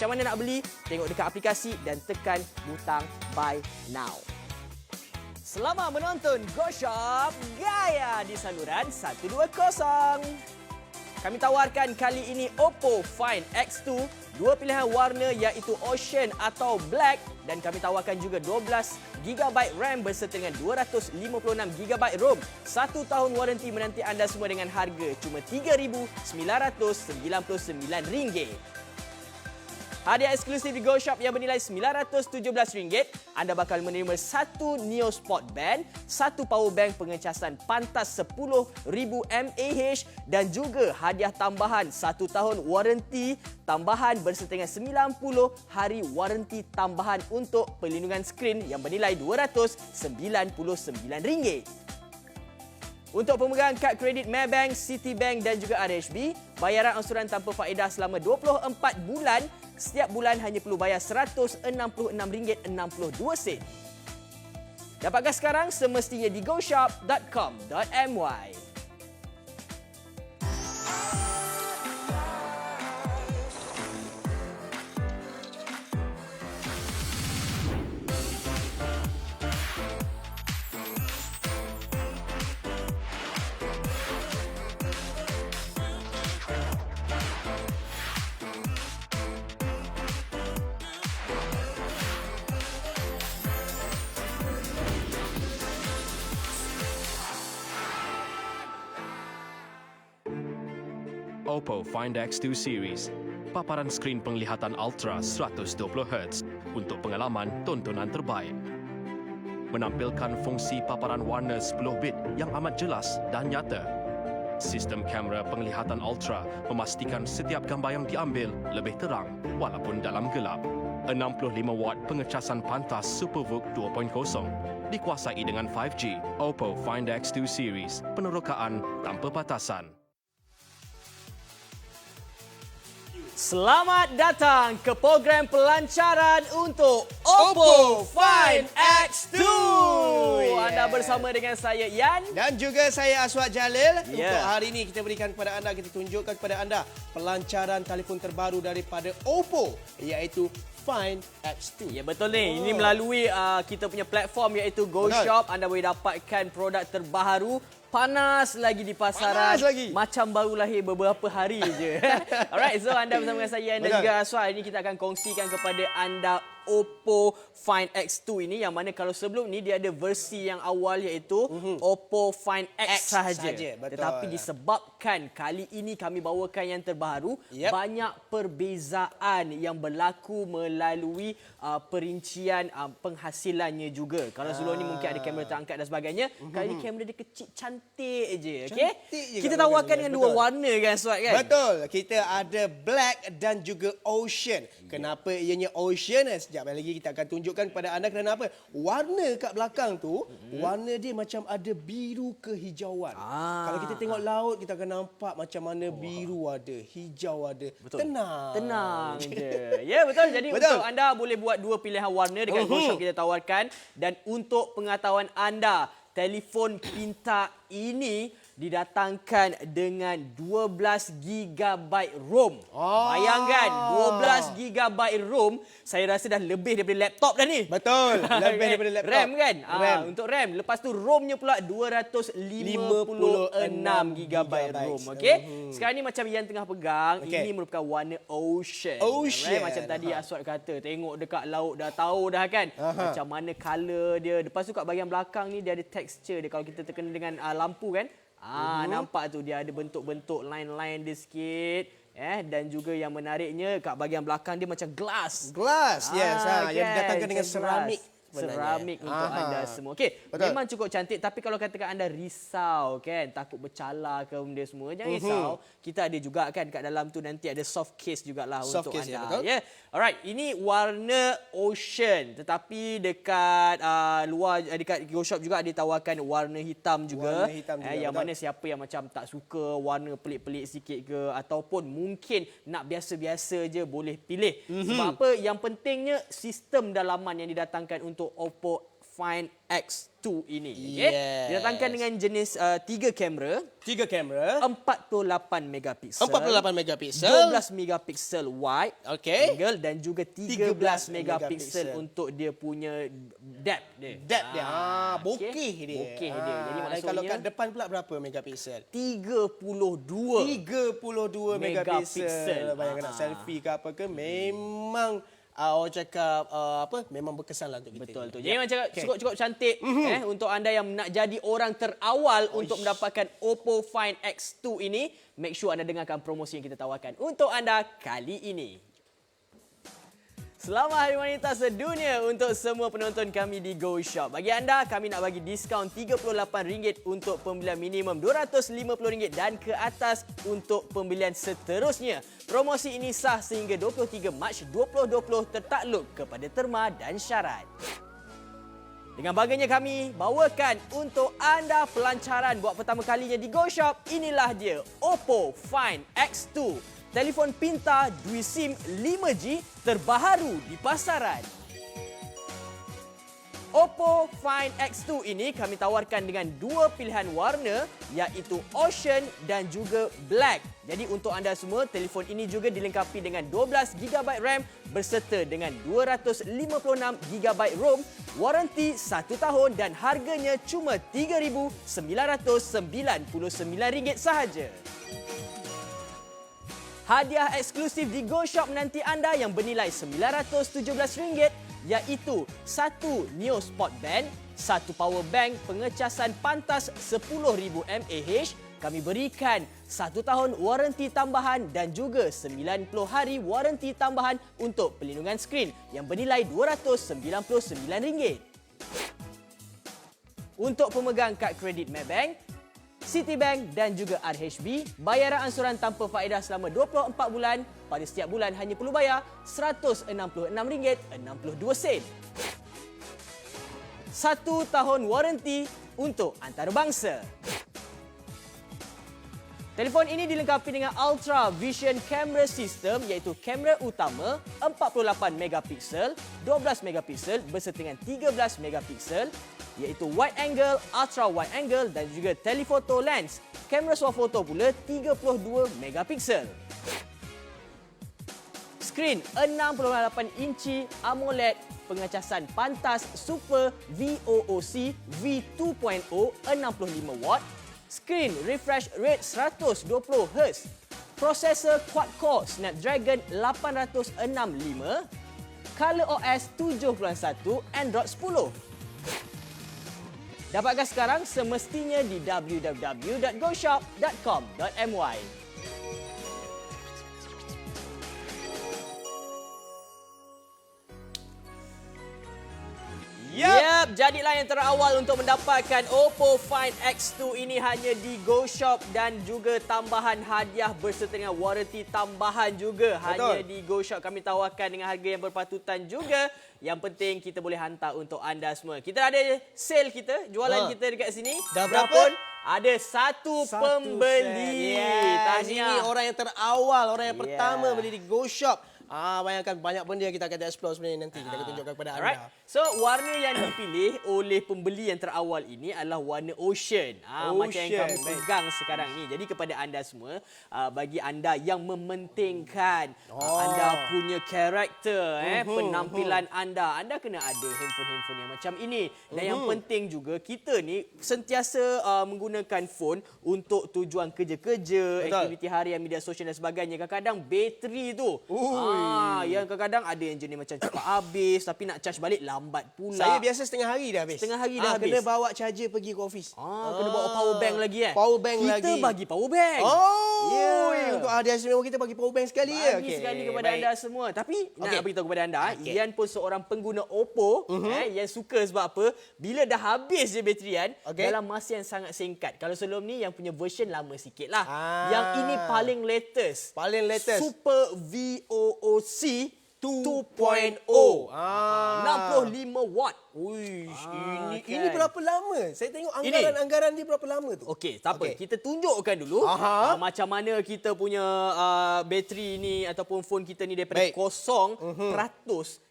Macam mana nak beli? Tengok dekat aplikasi dan tekan butang buy now. Selamat menonton GoShop Gaya di saluran 120. Kami tawarkan kali ini Oppo Find X2, dua pilihan warna iaitu Ocean atau Black, dan kami tawarkan juga 12GB RAM berserta dengan 256GB ROM. 1 tahun waranti menanti anda semua dengan harga cuma RM3,999. Hadiah eksklusif di GoShop yang bernilai RM917. Anda bakal menerima satu Neo Sport Band, satu power bank pengecasan pantas 10,000 mAh dan juga hadiah tambahan 1 tahun waranti tambahan berserta dengan 90 hari waranti tambahan untuk perlindungan skrin yang bernilai RM299. Untuk pemegang kad kredit Maybank, Citibank dan juga RHB, bayaran angsuran tanpa faedah selama 24 bulan. Setiap bulan hanya perlu bayar RM166.62. Dapatkan sekarang semestinya di goshop.com.my. Oppo Find X2 Series, paparan skrin penglihatan Ultra 120Hz untuk pengalaman tontonan terbaik. Menampilkan fungsi paparan warna 10-bit yang amat jelas dan nyata. Sistem kamera penglihatan Ultra memastikan setiap gambar yang diambil lebih terang walaupun dalam gelap. 65W pengecasan pantas SuperVOOC 2.0 dikuasai dengan 5G. Oppo Find X2 Series, penerokaan tanpa batasan. Selamat datang ke program pelancaran untuk Oppo Find X2. Anda bersama dengan saya Yan dan juga saya Aswad Jalil. Untuk hari ini kita berikan kepada anda, kita tunjukkan kepada anda pelancaran telefon terbaru daripada Oppo iaitu Find X2. Ya, betul ni. Ini melalui kita punya platform iaitu GoShop. Anda boleh dapatkan produk terbaru. Panas lagi di pasaran. Macam baru lahir beberapa hari je. Alright, so anda bersama dengan saya dan juga Aswad. Hari ini kita akan kongsikan kepada anda Oppo Find X2 ini, yang mana kalau sebelum ni dia ada versi yang awal iaitu Oppo Find X sahaja. Tetapi disebabkan kali ini kami bawakan yang terbaru, banyak perbezaan yang berlaku melalui perincian penghasilannya juga. Kalau sebelum ni mungkin ada kamera terangkat dan sebagainya, kali ini kamera dia kecil cantik je. Okey. Kita tawarkan dengan dua warna kan Aswad kan? Betul. Kita ada Black dan juga Ocean. Kenapa ianya Ocean? Sekejap lagi kita akan tunjukkan kepada anda kerana apa? Warna kat belakang tu, warna dia macam ada biru kehijauan. Kalau kita tengok laut, kita akan nampak macam mana biru ada, hijau ada. Betul. Tenang je. Ya, betul. Jadi untuk anda boleh buat dua pilihan warna dekat GoShop kita tawarkan. Dan untuk pengetahuan anda, telefon pintar ini didatangkan dengan 12GB ROM. Bayangkan, 12GB ROM, saya rasa dah lebih daripada laptop dah ni. Betul, lebih daripada laptop. RAM kan? Untuk RAM. Lepas tu ROM-nya pula 256GB ROM. Okey? Sekarang ni macam yang tengah pegang, ini merupakan warna Ocean. Macam tadi Aswad kata, tengok dekat laut dah tahu dah kan? Macam mana color dia. Lepas tu kat bahagian belakang ni dia ada texture dia. Kalau kita tekan dengan lampu kan? Nampak tu dia ada bentuk-bentuk line-line dia sikit. Dan juga yang menariknya kat bahagian belakang dia macam glass. Yes. Yang didatangkan dengan seramik. Seramik untuk anda semua. Okey, memang cukup cantik, tapi kalau katakan anda risau kan, takut bercalar ke benda semua, jangan risau. Kita ada juga kan kat dalam tu nanti ada soft case jugalah untuk anda. Alright, ini warna Ocean, tetapi dekat luar dekat GoShop juga ada tawarkan warna hitam juga. Yang mana siapa yang macam tak suka warna pelik-pelik sikit ke, ataupun mungkin nak biasa-biasa je, boleh pilih. Sebab apa? Yang pentingnya sistem dalaman yang didatangkan untuk Oppo Find X2 ini. Yes. Didatangkan dengan jenis 3 kamera. 3 kamera. 48 megapiksel. 48 megapiksel. 12 megapiksel wide Okey. angle dan juga 13 megapiksel untuk dia punya depth dia. Depth dia. Bokeh dia. Bokeh dia. Jadi Dan maksudnya kalau kat depan pula berapa megapiksel? 32 megapiksel. Bayangkan nak selfie ke apa ke, memang orang cakap memang berkesan lah untuk kita. Betul tu. Jadi macam cukup cantik untuk anda yang nak jadi orang terawal untuk mendapatkan Oppo Find X2 ini. Make sure anda dengarkan promosi yang kita tawarkan untuk anda kali ini. Selamat Hari Wanita Sedunia untuk semua penonton kami di Go Shop. Bagi anda, kami nak bagi diskaun RM38 untuk pembelian minimum RM250 dan ke atas untuk pembelian seterusnya. Promosi ini sah sehingga 23 Mac 2020 tertakluk kepada terma dan syarat. Dengan bagainya kami bawakan untuk anda pelancaran buat pertama kalinya di Go Shop. Inilah dia Oppo Find X2. Telefon pintar Dui SIM 5G terbaharu di pasaran. Oppo Find X2 ini kami tawarkan dengan 2 pilihan warna iaitu Ocean dan juga Black. Jadi untuk anda semua, telefon ini juga dilengkapi dengan 12GB RAM berserta dengan 256GB ROM, waranti 1 tahun dan harganya cuma RM3,999 sahaja. Hadiah eksklusif di Go Shop menanti anda yang bernilai RM917 iaitu 1 Neo Sport Band, 1 power bank pengecasan pantas 10,000 mAh. Kami berikan 1 tahun waranti tambahan dan juga 90 hari waranti tambahan untuk pelindungan skrin yang bernilai RM299. Untuk pemegang kad kredit Maybank, Citibank dan juga RHB, bayaran ansuran tanpa faedah selama 24 bulan. Pada setiap bulan hanya perlu bayar RM166.62. 1 tahun waranti untuk antarabangsa. Telefon ini dilengkapi dengan Ultra Vision Camera System iaitu kamera utama 48 megapiksel, 12 megapiksel berserta dengan 13 megapiksel iaitu wide angle, ultra wide angle dan juga telephoto lens. Kamera swafoto pula 32 megapiksel. Skrin 68 inci AMOLED pengecasan pantas Super VOOC V2.0 65 watt. Skrin refresh rate 120Hz. Prosesor quad-core Snapdragon 865. ColorOS 7.1 Android 10. Dapatkan sekarang semestinya di www.goshop.com.my. Yep, jadilah yang terawal untuk mendapatkan Oppo Find X2 ini hanya di Go Shop dan juga tambahan hadiah berserta dengan waranti tambahan juga. Betul. Hanya di Go Shop kami tawarkan dengan harga yang berpatutan juga. Yang penting kita boleh hantar untuk anda semua. Kita ada sale kita, jualan kita dekat sini. Dah berapa? Ada satu pembeli. Tahniah. Ini orang yang terawal, orang yang pertama beli di Go Shop. Bayangkan banyak benda yang kita akan explore sebenarnya nanti. Kita akan tunjukkan kepada anda. So, warna yang dipilih oleh pembeli yang terawal ini adalah warna Ocean. Macam yang kami pegang sekarang ni. Jadi kepada anda semua, bagi anda yang mementingkan anda punya karakter, penampilan anda kena ada handphone-handphone yang macam ini. Dan yang penting juga, kita ni sentiasa menggunakan phone untuk tujuan kerja-kerja, aktiviti harian, media sosial dan sebagainya. Kadang-kadang bateri tu yang kadang-kadang ada yang jenis macam cepat habis tapi nak charge balik lambat pula. Saya biasa setengah hari dah habis. Setengah hari dah habis. Kena bawa charger pergi ke office. Kena bawa power bank lagi Power bank kita lagi. Kita bagi power bank. Untuk hadiah istimewa kita bagi power bank sekali ya. Bagi sekali kepada anda semua. Tapi nak beritahu kepada anda, Ian pun seorang pengguna Oppo yang suka sebab apa? Bila dah habis je baterian dalam masa yang sangat singkat. Kalau sebelum ni yang punya version lama sikit lah. Yang ini paling latest. Paling latest. Super VOOC 2.0. 65 watt. Ini berapa lama? Saya tengok anggaran dia berapa lama tu? Okey, tak apa. Kita tunjukkan dulu macam mana kita punya bateri ni ataupun phone kita ni daripada 0%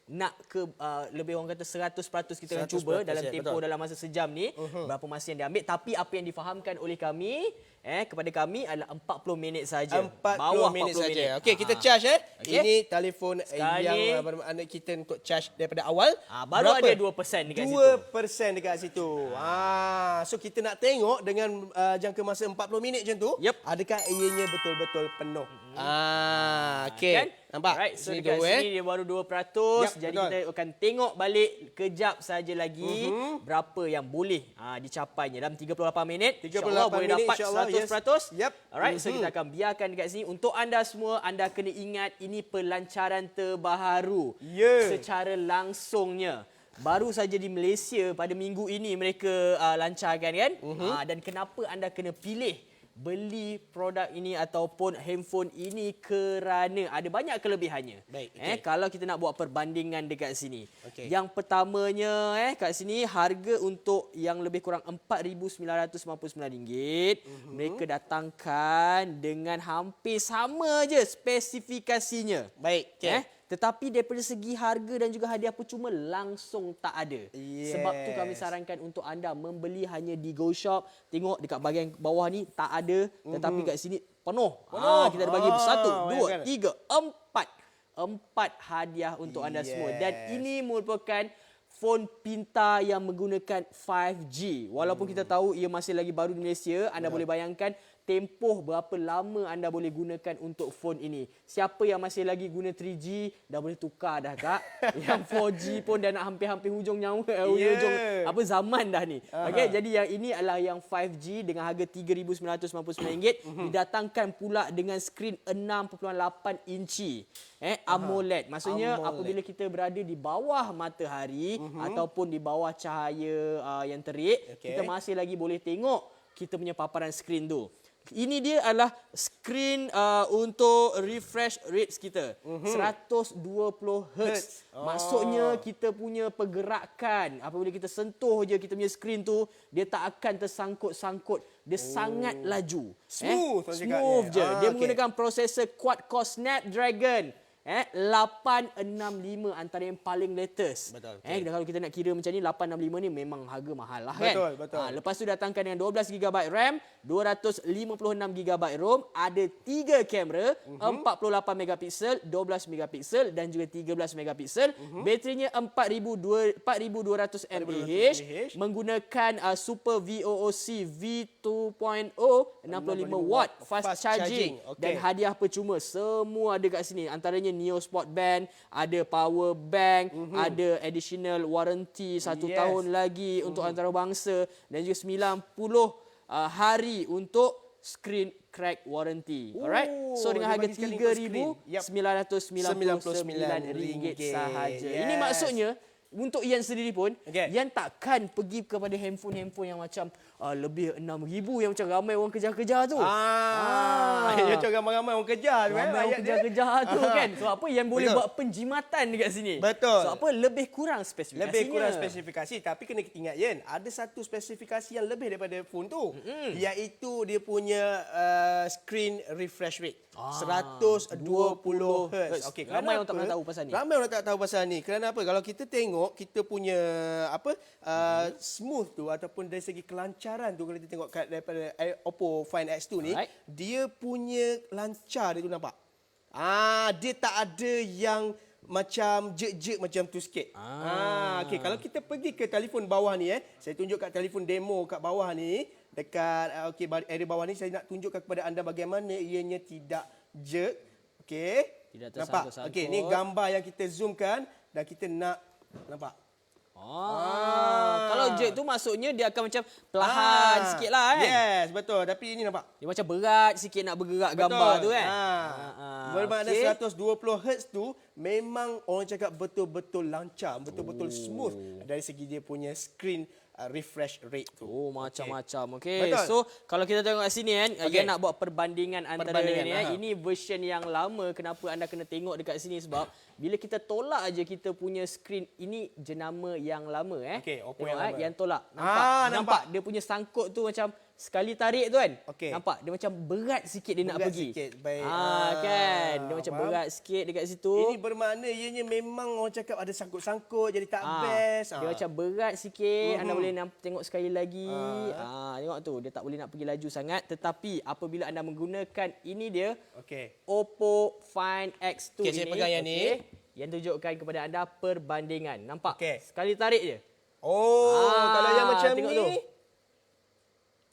nak ke lebih orang kata 100% kita akan cuba 100%, dalam tempoh betul. dalam masa sejam ni berapa masa yang diambil, tapi apa yang difahamkan oleh kami kepada kami adalah 40 minit saja. 40 minit saja. Okey, kita charge Okey. Ini telefon Sekarang yang ni, anak kita untuk charge daripada awal. baru Berapa? ada 2% dekat situ. 2% dekat situ. So kita nak tengok dengan jangka masa 40 minit macam tu, Yep. adakah ianya betul-betul penuh. Okey. Kan? Nampak? Alright, so Sini dekat tu, sini dia baru 2%. Yep, Jadi betul. kita akan tengok balik kejap saja lagi berapa yang boleh dicapainya dalam 38 minit. 38 InsyaAllah boleh minit, dapat insyaAllah, 100%. yes. Yep. Alright, so kita akan biarkan dekat sini. Untuk anda semua, anda kena ingat ini pelancaran terbaharu. Ya. Secara langsungnya. Baru saja di Malaysia pada minggu ini mereka lancarkan kan. Dan kenapa anda kena pilih beli produk ini ataupun handphone ini kerana ada banyak kelebihannya. Baik, okey. Kalau kita nak buat perbandingan dekat sini. Okey. Yang pertamanya kat sini harga untuk yang lebih kurang RM4,999 mereka datangkan dengan hampir sama je spesifikasinya. Baik, okey. Tetapi daripada segi harga dan juga hadiah percuma langsung tak ada. Yes. Sebab tu kami sarankan untuk anda membeli hanya di Go Shop. Tengok dekat bahagian bawah ni tak ada. Tetapi kat sini penuh. Kita ada bagi 1, 2, 3, 4 hadiah untuk anda semua. Dan ini merupakan phone pintar yang menggunakan 5G. Walaupun kita tahu ia masih lagi baru di Malaysia, anda boleh bayangkan tempoh berapa lama anda boleh gunakan untuk phone ini. Siapa yang masih lagi guna 3G dah boleh tukar dah kak. Yang 4G pun dah nak hampir-hampir hujung nyawa, hujung zaman dah ni. Okey, jadi yang ini adalah yang 5G dengan harga RM3,999 didatangkan pula dengan skrin 6.8 inci. AMOLED. Maksudnya apabila kita berada di bawah matahari ataupun di bawah cahaya yang terik, kita masih lagi boleh tengok kita punya paparan skrin tu. Ini dia adalah skrin untuk refresh rates kita. 120 Hz. Maksudnya kita punya pergerakan apabila kita sentuh je kita punya skrin tu, dia tak akan tersangkut-sangkut. Dia sangat laju. Smooth Smooth je. Dia okey. menggunakan prosesor quad-core Snapdragon 865 antara yang paling latest. Betul, okey. Kalau kita nak kira macam ni 865 ni memang harga mahal lah kan. Betul. Lepas tu datangkan dengan 12GB RAM, 256GB ROM, ada 3 kamera, 48 megapiksel, 12 megapiksel dan juga 13 megapiksel. Baterinya 4200 mAh menggunakan Super VOOC V2.0 65 watt fast charging. Dan hadiah percuma semua ada kat sini. Antaranya Neo Sport Band, ada power bank, ada additional warranty 1 tahun lagi untuk antarabangsa dan juga 90 hari untuk screen crack warranty. Alright. So dengan harga RM3,999 sahaja. Ini maksudnya untuk Ian sendiri pun, Ian takkan pergi kepada handphone-handphone yang macam lebih 6,000 yang macam ramai orang kejar-kejar tu. Yang macam ramai-ramai orang kejar tu. Ramai orang kejar-kejar tu kan. So apa yang boleh buat penjimatan dekat sini. Betul. So apa lebih kurang spesifikasinya. Lebih kurang spesifikasi. Tapi kena ingat Yen, ada satu spesifikasi yang lebih daripada phone tu. Iaitu dia punya screen refresh rate. 120 Hz. Okey, ramai orang tak pernah tahu pasal ni. Ramai orang tak tahu pasal ni. Kerana apa? Kalau kita tengok kita punya smooth tu ataupun dari segi kelancaran tu, kalau kita tengok daripada Oppo Find X2 ni, dia punya lancar dia tu nampak. Dia tak ada yang macam jek-jek macam tu sikit. Okey, kalau kita pergi ke telefon bawah ni saya tunjuk kat telefon demo kat bawah ni, dekat area bawah ni saya nak tunjukkan kepada anda bagaimana ianya tidak jerk. Okey. Tidak nampak? tersangkut-sangkut. Okey, ni gambar yang kita zoomkan dan kita nak nampak. Kalau jerk tu maksudnya dia akan macam perlahan sikit lah kan. Yes, betul. Tapi ini nampak. Dia macam berat sikit nak bergerak gambar tu kan. Bermakna 120 Hz tu memang orang cakap betul-betul lancar, betul-betul smooth dari segi dia punya screen refresh rate tu. Macam-macam. Okey. Betul. So, kalau kita tengok kat sini kan, dia nak buat perbandingan antara Perbandingan, ini version yang lama. Kenapa anda kena tengok dekat sini sebab bila kita tolak aja kita punya skrin ini jenama yang lama Okey, Oppo tengok, yang lama. yang tolak. Nampak? Dia punya sangkut tu macam sekali tarik tu kan. Okey. Nampak dia macam berat sikit dia nak Berat pergi. sikit, baik. Kan. Dia macam faham. berat sikit dekat situ. Ini bermakna ianya memang orang cakap ada sangkut-sangkut jadi tak best. Dia macam berat sikit. Anda boleh tengok sekali lagi. Tengok tu, dia tak boleh nak pergi laju sangat. Tetapi apabila anda menggunakan ini dia, Oppo Find X2 Okey, ini. saya pegang yang ni. Yang tunjukkan kepada anda perbandingan. Nampak? Okey. Sekali tarik je. Kalau yang macam tengok ni. tu.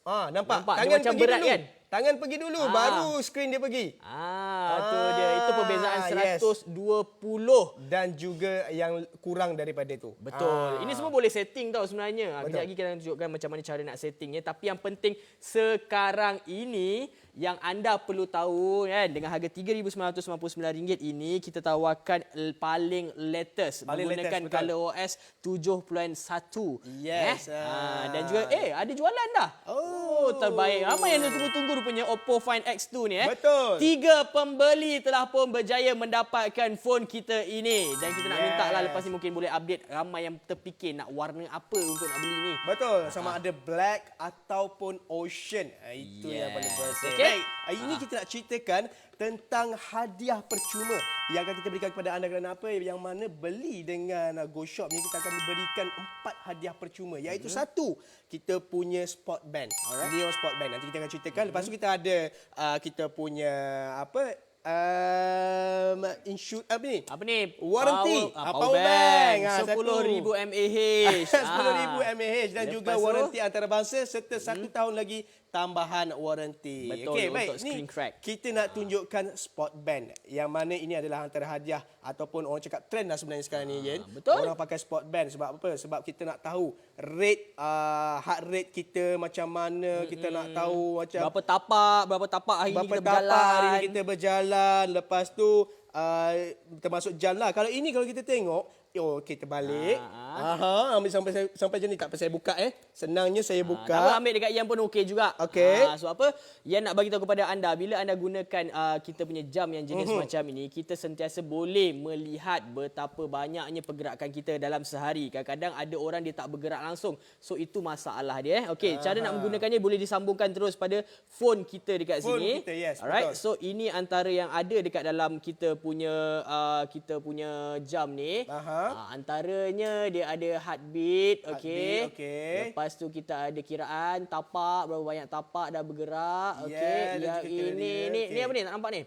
Nampak? Dia Tangan macam pergi berat dulu. kan? Tangan pergi dulu, baru skrin dia pergi. Tu dia. Itu perbezaan Yes. 120. Dan juga yang kurang daripada tu. Betul. Ini semua boleh setting tau sebenarnya. Kejap lagi kita akan tunjukkan macam mana cara nak settingnya. Tapi yang penting sekarang ini yang anda perlu tahu kan, dengan harga RM3,999 ini kita tawarkan paling latest menggunakan latest, Color OS 7.1. Yes. Dan juga ada jualan dah. Terbaik. Ramai yang tunggu-tunggu rupanya Oppo Find X2 ni Betul. 3 pembeli telah pun berjaya mendapatkan phone kita ini. Dan kita nak minta lah lepas ni mungkin boleh update ramai yang terfikir nak warna apa untuk nak beli ni. Betul. Sama ada black ataupun ocean. Itu yang paling best. Okey. Baik. Ini kita nak ceritakan tentang hadiah percuma yang akan kita berikan kepada anda kerana apa? Yang mana beli dengan Go Shop ni kita akan diberikan 4 hadiah percuma. Iaitu satu, kita punya sport band. Neo sport band. Nanti kita akan ceritakan. Lepas tu kita ada kita punya Apa ni? Warranty. Power bank. 10,000 mAh. 10,000 mAh dan juga Lepas tu? warranty antarabangsa serta 1 tahun lagi tambahan warranty. Betul, Okey, untuk baik. screen Ni crack. kita nak tunjukkan sport band yang mana ini adalah antara hadiah ataupun orang cakap trend lah sebenarnya sekarang ni, Yen. betul. Orang pakai sport band sebab apa? Sebab kita nak tahu rate heart rate kita macam mana, kita nak tahu macam Berapa tapak hari ni berapa kita tapak berjalan. hari ni kita berjalan. Lepas tu termasuk jam lah. Kalau ini kalau kita tengok, kita balik. Ambil sampai je ni tak apa saya buka Senangnya saya Tak apa, buka. ambil dekat Yan pun okey juga. Okey. Sebab apa? Yan nak bagi tahu kepada anda, bila anda gunakan kita punya jam yang jenis macam ini, kita sentiasa boleh melihat betapa banyaknya pergerakan kita dalam sehari. Kadang-kadang ada orang dia tak bergerak langsung. So itu masalah dia. Okey, cara nak menggunakannya boleh disambungkan terus pada phone kita dekat Phone sini. kita, yes, Alright. betul. So ini antara yang ada dekat dalam kita punya jam ni. Antaranya dia ada heartbeat, okey. okey. Lepas tu kita ada kiraan tapak, berapa banyak tapak dah bergerak, okey. Yeah, Yang ni apa ni? Tak nampak ni?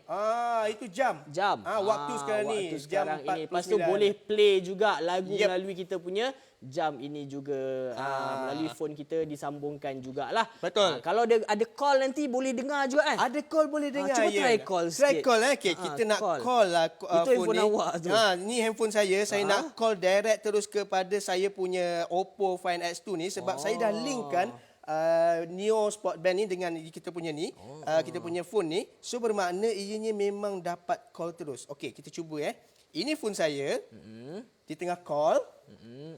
Itu jam. Jam. Waktu sekarang ni. Waktu sekarang jam ini. Lepas tu 49. boleh play juga lagu melalui kita punya jam ini juga. Melalui phone kita disambungkan jugalah. Betul. Kalau ada call nanti boleh dengar juga kan? Ada call boleh dengar. cuba Yen. try call Try sikit. call okay. Kita nak call lah Itu handphone ni. awak tu. Ni handphone saya. Saya nak call direct terus kepada saya punya Oppo Find X2 ni sebab saya dah linkkan Neo Sport Band ni dengan kita punya ni, kita punya phone ni. So bermakna ianya memang dapat call terus. Okey, kita cuba Ini phone saya. Di tengah call.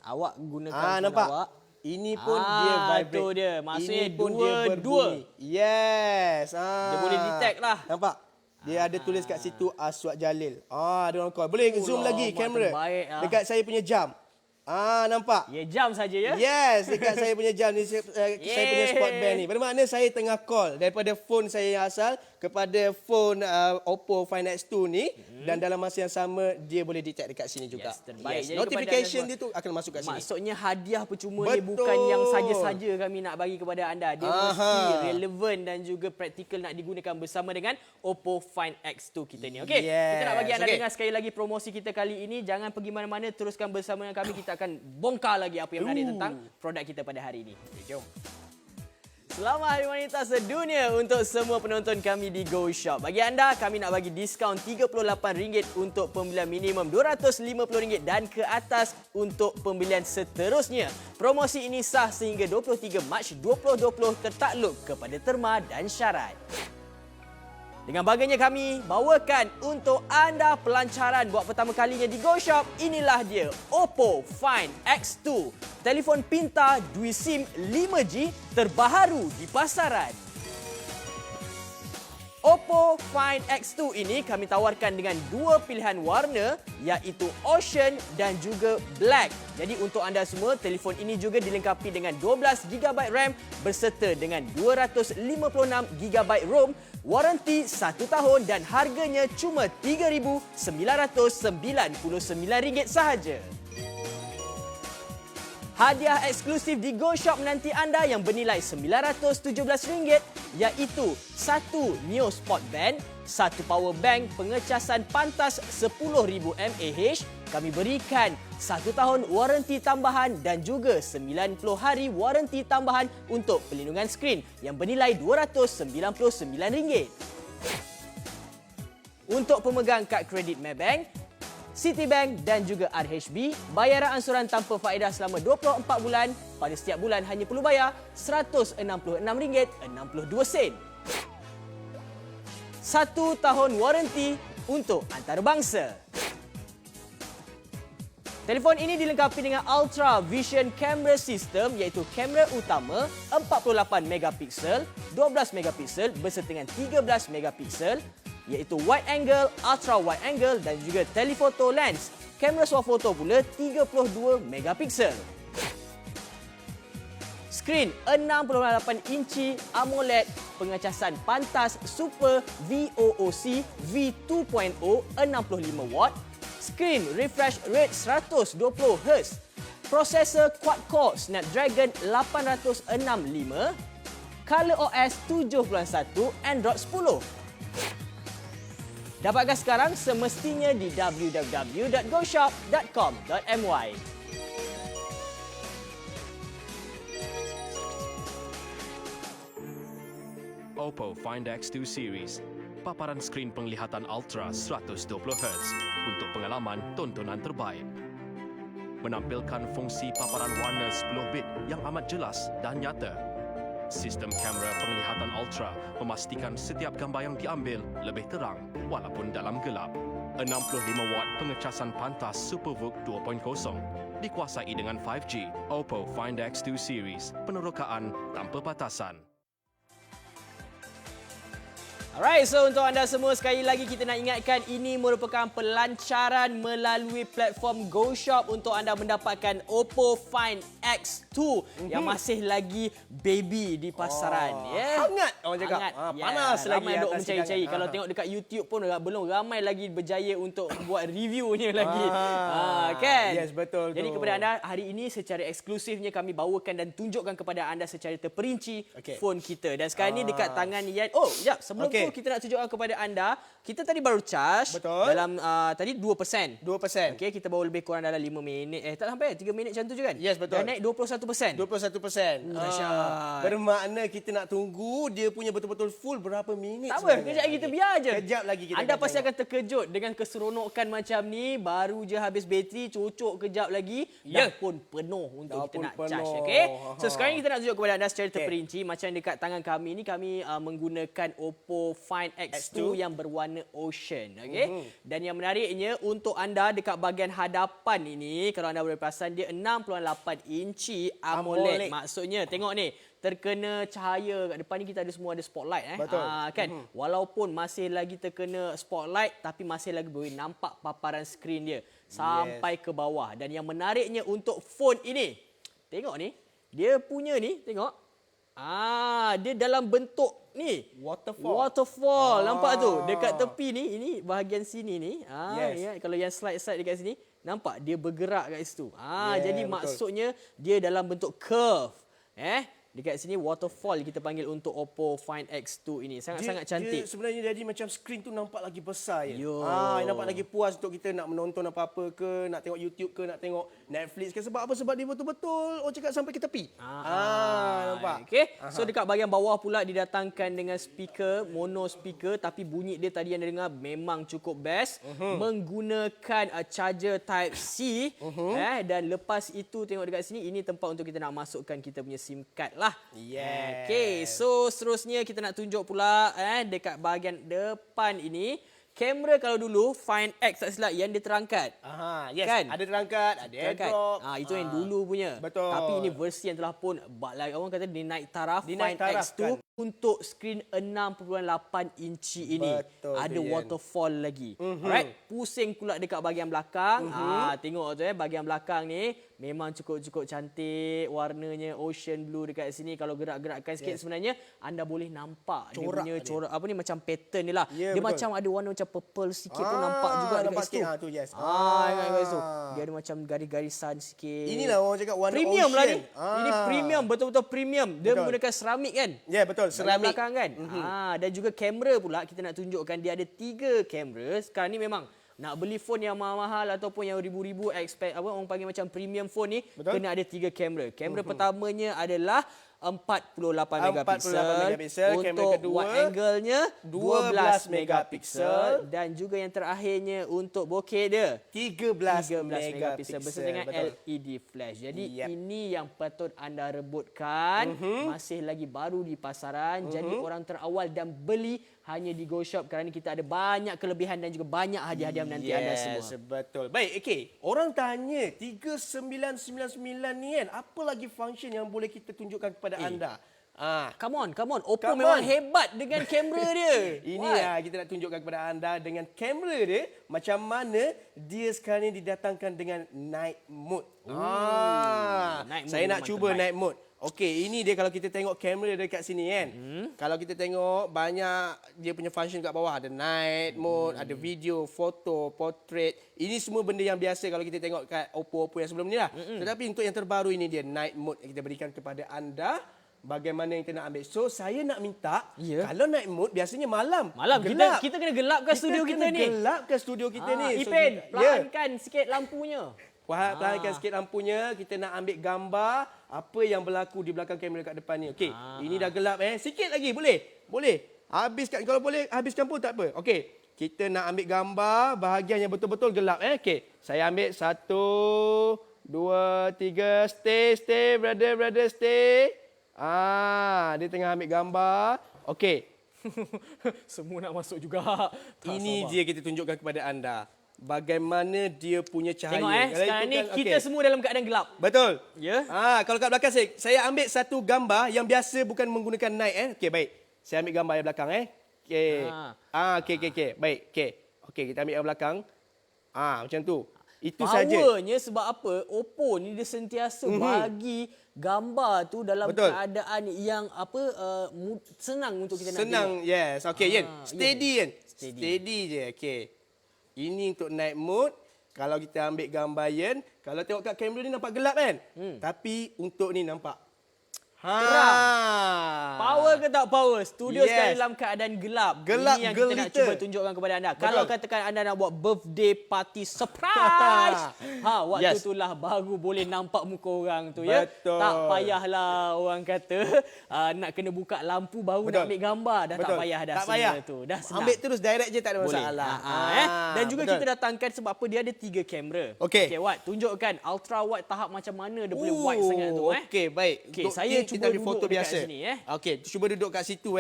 Awak gunakan phone Nampak? awak. Ini pun dia vibrate. Itu dia. Maksudnya Ini pun dia dua-dua. berbunyi. Yes. Dia boleh detect lah. Nampak? Dia ada tulis kat situ Aswad Jalil. Ada orang call. Boleh zoom lagi kamera. terbaik lah. Dekat saya punya jam. Nampak? Ya, jam saja ya. Yes, dekat saya punya jam ni, saya punya sport band ni. Bermakna saya tengah call daripada phone saya yang asal kepada phone Oppo Find X2 ni dan dalam masa yang sama dia boleh detect dekat sini juga. Yes, terbaik. Jadi Notification kepada dia tu akan masuk kat sini. Maksudnya hadiah percuma ni Betul. bukan yang saja-saja kami nak bagi kepada anda. Dia mesti relevan dan juga praktikal nak digunakan bersama dengan Oppo Find X2 kita ni. Okey. Yes. Kita nak bagi anda Okey. dengar sekali lagi promosi kita kali ini. Jangan pergi mana-mana, teruskan bersama dengan kami. Kita akan bongkar lagi apa yang menarik tentang produk kita pada hari ini. Okay, jom. Selamat Hari Wanita Sedunia untuk semua penonton kami di Go Shop. Bagi anda, kami nak bagi diskaun RM38 untuk pembelian minimum RM250 dan ke atas untuk pembelian seterusnya. Promosi ini sah sehingga 23 Mac 2020 tertakluk kepada terma dan syarat. Dengan bahagiannya kami bawakan untuk anda pelancaran buat pertama kalinya di Go Shop. Inilah dia, Oppo Find X2. Telefon pintar dual SIM 5G terbaharu di pasaran. Oppo Find X2 ini kami tawarkan dengan dua pilihan warna iaitu Ocean dan juga Black. Jadi untuk anda semua, telefon ini juga dilengkapi dengan 12GB RAM berserta dengan 256GB ROM, waranti 1 tahun dan harganya cuma RM3,999 sahaja. Hadiah eksklusif di Go Shop menanti anda yang bernilai RM917 iaitu satu Neo Sport Band, satu power bank pengecasan pantas 10,000 mAh, kami berikan 1 tahun waranti tambahan dan juga 90 hari waranti tambahan untuk pelindungan skrin yang bernilai RM299. Untuk pemegang kad kredit Maybank, Citibank dan juga RHB, bayaran ansuran tanpa faedah selama 24 bulan. Pada setiap bulan hanya perlu bayar RM166.62. 1 tahun waranti untuk antarabangsa. Telefon ini dilengkapi dengan Ultra Vision Camera System iaitu kamera utama 48 megapiksel, 12 megapiksel berserta dengan 13 megapiksel iaitu wide angle, ultra wide angle dan juga telephoto lens. Kamera swafoto pula 32 megapiksel. Skrin 6.8 inci AMOLED pengecasan pantas Super VOOC V2.0 65 watt. Skrin refresh rate 120Hz. Prosesor quad-core Snapdragon 865. ColorOS 7.1 Android 10. Dapatkan sekarang semestinya di www.goshop.com.my. Oppo Find X2 Series. Paparan skrin penglihatan Ultra 120Hz untuk pengalaman tontonan terbaik. Menampilkan fungsi paparan warna 10-bit yang amat jelas dan nyata. Sistem kamera penglihatan Ultra memastikan setiap gambar yang diambil lebih terang walaupun dalam gelap. 65 watt pengecasan pantas SuperVOOC 2.0 dikuasai dengan 5G. Oppo Find X2 Series, penerokaan tanpa batasan. Alright, so untuk anda semua sekali lagi kita nak ingatkan ini merupakan pelancaran melalui platform Go Shop untuk anda mendapatkan Oppo Find X2 yang masih lagi baby di pasaran. Hangat orang cakap. Panas lagi. Ramai duk mencari-cari. Kalau tengok dekat YouTube pun belum ramai lagi berjaya untuk buat reviewnya lagi. Kan? Yes, betul. Jadi kepada anda hari ini secara eksklusifnya kami bawakan dan tunjukkan kepada anda secara terperinci phone kita. Dan sekarang ni dekat tangan Yan. Oh, jap, sebelum tu kita nak tunjukkan kepada anda, kita tadi baru charge dalam tadi 2%. 2%. Okey, kita baru lebih kurang dalam 5 minit. Tak sampai 3 minit macam tu je kan? Yes, betul. Dan naik 21%. 21%. Bermakna kita nak tunggu dia punya betul-betul full berapa minit. Tak apa, kejap lagi kita biar je. Kejap lagi kita anda pasti akan terkejut dengan keseronokan macam ni. Baru je habis bateri, cucuk kejap lagi. Dah pun penuh untuk kita nak charge. Okay? So sekarang kita nak tunjuk kepada anda secara terperinci. Macam dekat tangan kami ni, kami menggunakan Oppo Find X2 yang berwarna Ocean. Okay? Dan yang menariknya untuk anda dekat bahagian hadapan ini, kalau anda boleh perasan dia 6.8 inci AMOLED. Maksudnya tengok ni, terkena cahaya kat depan ni kita ada semua ada spotlight Betul. Kan walaupun masih lagi terkena spotlight tapi masih lagi boleh nampak paparan skrin dia sampai ke bawah. Dan yang menariknya untuk phone ini, tengok ni, dia punya ni, tengok. Dia dalam bentuk ni waterfall. Nampak tu dekat tepi ni, ini bahagian sini ni. Ya, kalau yang slide dekat sini nampak dia bergerak kat situ. Jadi betul. Maksudnya dia dalam bentuk curve. Dekat sini waterfall kita panggil untuk Oppo Find X2 ini. Sangat-sangat cantik. Dia sebenarnya jadi macam skrin tu nampak lagi besar ya. Nampak lagi puas untuk kita nak menonton apa-apa ke, nak tengok YouTube ke, nak tengok Netflix ke. Sebab apa? Sebab dia betul-betul orang cakap sampai ke tepi. Nampak? Okey. So dekat bahagian bawah pula didatangkan dengan speaker, mono speaker, tapi bunyi dia tadi yang dengar memang cukup best. Menggunakan charger type C. Dan lepas itu tengok dekat sini, ini tempat untuk kita nak masukkan kita punya SIM card lah. Okey, so seterusnya kita nak tunjuk pula dekat bahagian depan ini. Kamera kalau dulu Find X tak silap yang dia terangkat. Yes, kan? Ada terangkat, ada airdrop. Itu yang dulu punya. Betul. Tapi ini versi yang telah pun orang kata dia naik taraf. Dia Find naik taraf, X2 untuk skrin 6.8 inci ini. Betul Ada tu, Yan. waterfall lagi. Alright, pusing pula dekat bahagian belakang. Tengok tu bahagian belakang ni memang cukup-cukup cantik. Warnanya ocean blue dekat sini. Kalau gerak-gerakkan sikit sebenarnya anda boleh nampak Corak dia punya dia. corak apa ni macam pattern ni lah. Ya, Dia betul. macam ada warna macam purple sikit tu nampak juga dekat nampak situ. sikit, tu, yes. Ingat kat situ. Dia ada macam garis-garisan sikit. Inilah orang cakap warna premium ocean. lah ni. Ini premium, betul-betul premium. Dia Betul. menggunakan seramik kan? Ya, betul. Bahagian Seramik. belakang kan? Dan juga kamera pula kita nak tunjukkan dia ada 3 kamera. Sekarang ni memang nak beli phone yang mahal-mahal ataupun yang ribu-ribu expect apa orang panggil macam premium phone ni, Betul. kena ada 3 kamera. Kamera pertamanya adalah 48 megapiksel. 48 megapiksel. Kamera Untuk kedua, wide angle-nya 12 megapiksel. megapiksel. Dan juga yang terakhirnya untuk bokeh dia 13 megapiksel beserta dengan betul. LED flash. Jadi Yep. ini yang patut anda rebutkan. Masih lagi baru di pasaran. Jadi orang terawal dan beli hanya di Go Shop kerana kita ada banyak kelebihan dan juga banyak hadiah-hadiah menanti anda semua. Betul. Baik, okey. Orang tanya 3999 ni kan, apa lagi function yang boleh kita tunjukkan kepada anda? Come on. Oppo Come memang on. hebat dengan kamera dia. Ini What? ya kita nak tunjukkan kepada anda dengan kamera dia macam mana dia sekarang ni didatangkan dengan night mode. night mode Saya nak memang cuba terbaik. night mode. Okey, ini dia kalau kita tengok kamera dekat sini kan. Kalau kita tengok banyak dia punya function kat bawah, ada night mode, ada video, foto, portrait. Ini semua benda yang biasa kalau kita tengok kat Oppo yang sebelum ni lah. Tetapi untuk yang terbaru ini dia night mode yang kita berikan kepada anda. Bagaimana yang kita nak ambil. So, saya nak minta, kalau night mode biasanya malam. Gelap. Kita kena gelapkan studio kita ni. Gelapkan studio kita ni. Ipin, So, pelankan sikit lampunya. Pelankan sikit lampunya. Kita nak ambil gambar apa yang berlaku di belakang kamera kat depan ni. Okey, ini dah gelap Sikit lagi boleh? Boleh. Habiskan, kalau boleh habiskan pun tak apa. Okey, kita nak ambil gambar bahagian yang betul-betul gelap Okey, saya ambil 1, 2, 3. Stay brother, stay. Dia tengah ambil gambar. Okey. Semua nak masuk juga. Ini dia kita tunjukkan kepada anda. Bagaimana dia punya cahaya. Tengok Kalau sekarang ni ikutkan- kita okey. semua dalam keadaan gelap. Betul. Ya. Kalau kat belakang saya ambil satu gambar yang biasa bukan menggunakan night Okey, baik. Saya ambil gambar yang belakang Okey. Okey. Baik, okey. Okey, kita ambil yang belakang. Macam tu. Itu saja. Powernya sebab apa? Oppo ni dia sentiasa bagi gambar tu dalam Betul. keadaan yang senang untuk kita nak Senang, yes. Okey, Yen. ya. Steady, Yen. Steady. Steady je. Okey. Ini untuk night mode. Kalau kita ambil gambar Yen, kalau tengok kat kamera ni nampak gelap kan? Tapi untuk ni nampak. Terang. Power ke tak power? Studio Yes. sekarang dalam keadaan gelap. Gelap Ini yang kita nak gelita. cuba tunjukkan kepada anda. Betul. Kalau katakan anda nak buat birthday party surprise. Waktu Yes. itulah baru boleh nampak muka orang tu ya. Betul. Tak payahlah orang kata nak kena buka lampu baru Betul. nak ambil gambar. Dah Betul. tak payah dah Tak semua payah. tu. Dah senang. Ambil terus direct je tak ada Boleh. masalah. Dan juga betul. kita datangkan sebab apa dia ada 3 kamera. Okey. Okey, Wat, tunjukkan ultra wide tahap macam mana dia boleh wide sangat tu Okey, baik. Okey, Untuk saya ni cuba kita ambil duduk foto dekat biasa. sini, Okey, cuba duduk kat situ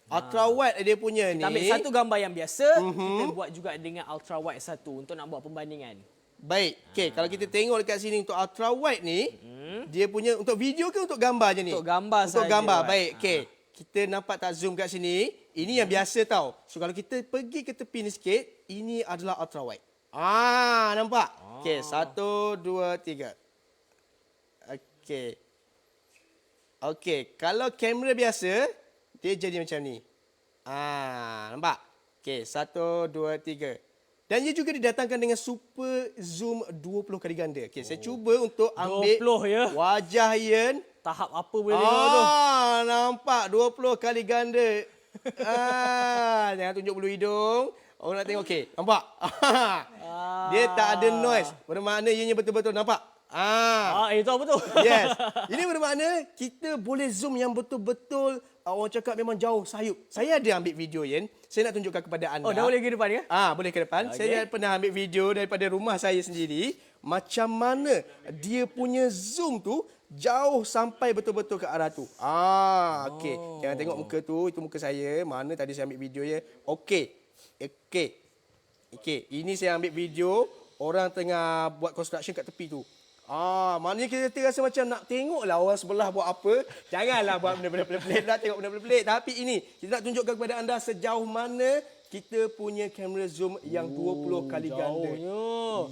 Ultra wide dia punya ni. Kita ambil satu gambar yang biasa, kita buat juga dengan ultra wide satu untuk nak buat pembandingan. Baik. Okey, kalau kita tengok dekat sini untuk ultra wide ni, dia punya untuk video ke untuk gambar je ni? Untuk gambar Untuk sahaja, gambar. Wat. Baik. Okey. Kita nampak tak zoom kat sini? Ini yang biasa tau. So kalau kita pergi ke tepi ni sikit, ini adalah ultra wide. Nampak? Okey, 1 2 3. Okey. Okey, kalau kamera biasa, dia jadi macam ni. Nampak? Okey, 1 2 3. Dan ia juga didatangkan dengan super zoom 20 kali ganda. Okey, saya cuba untuk ambil 20 ya. wajah Ian. Tahap apa boleh tengok tu? Nampak 20 kali ganda. Jangan tunjuk bulu hidung. Orang nak tengok. Okey, nampak? Dia tak ada noise. Bermakna ianya betul-betul nampak. Itu apa tu? Yes. Ini bermakna kita boleh zoom yang betul-betul orang cakap memang jauh sayup. Saya ada ambil video Yen. Saya nak tunjukkan kepada anda. Oh, dah boleh ke depan ya? Boleh ke depan. Okey. Saya pernah ambil video daripada rumah saya sendiri. Macam mana dia punya zoom tu jauh sampai betul-betul ke arah tu. Okey. Jangan tengok muka tu. Itu muka saya. Mana tadi saya ambil video ya. Okey. Okey. Ini saya ambil video orang tengah buat construction kat tepi tu. Maknanya kita rasa macam nak tengoklah orang sebelah buat apa. Janganlah buat benda-benda pelik-pelik, nak tengok benda-benda pelik. Tapi ini, kita nak tunjukkan kepada anda sejauh mana kita punya kamera zoom yang 20 kali ganda.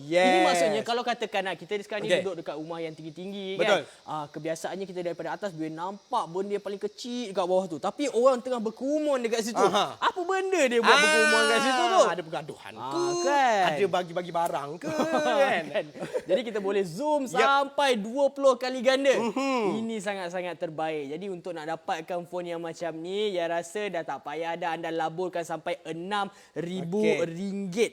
Yes. Ini maksudnya kalau katakan kita sekarang ni duduk dekat rumah yang tinggi-tinggi kan. Kebiasaannya kita daripada atas boleh nampak benda yang paling kecil dekat bawah tu. Tapi orang tengah berkerumun dekat situ. Apa benda dia buat berkerumun dekat situ tu? Ada pergaduhan ke? Kan? Ada bagi-bagi barang ke? kan? Jadi kita boleh zoom sampai 20 kali ganda. Ini sangat-sangat terbaik. Jadi untuk nak dapatkan phone yang macam ni, ya rasa dah tak payah dah anda laburkan sampai RM6,000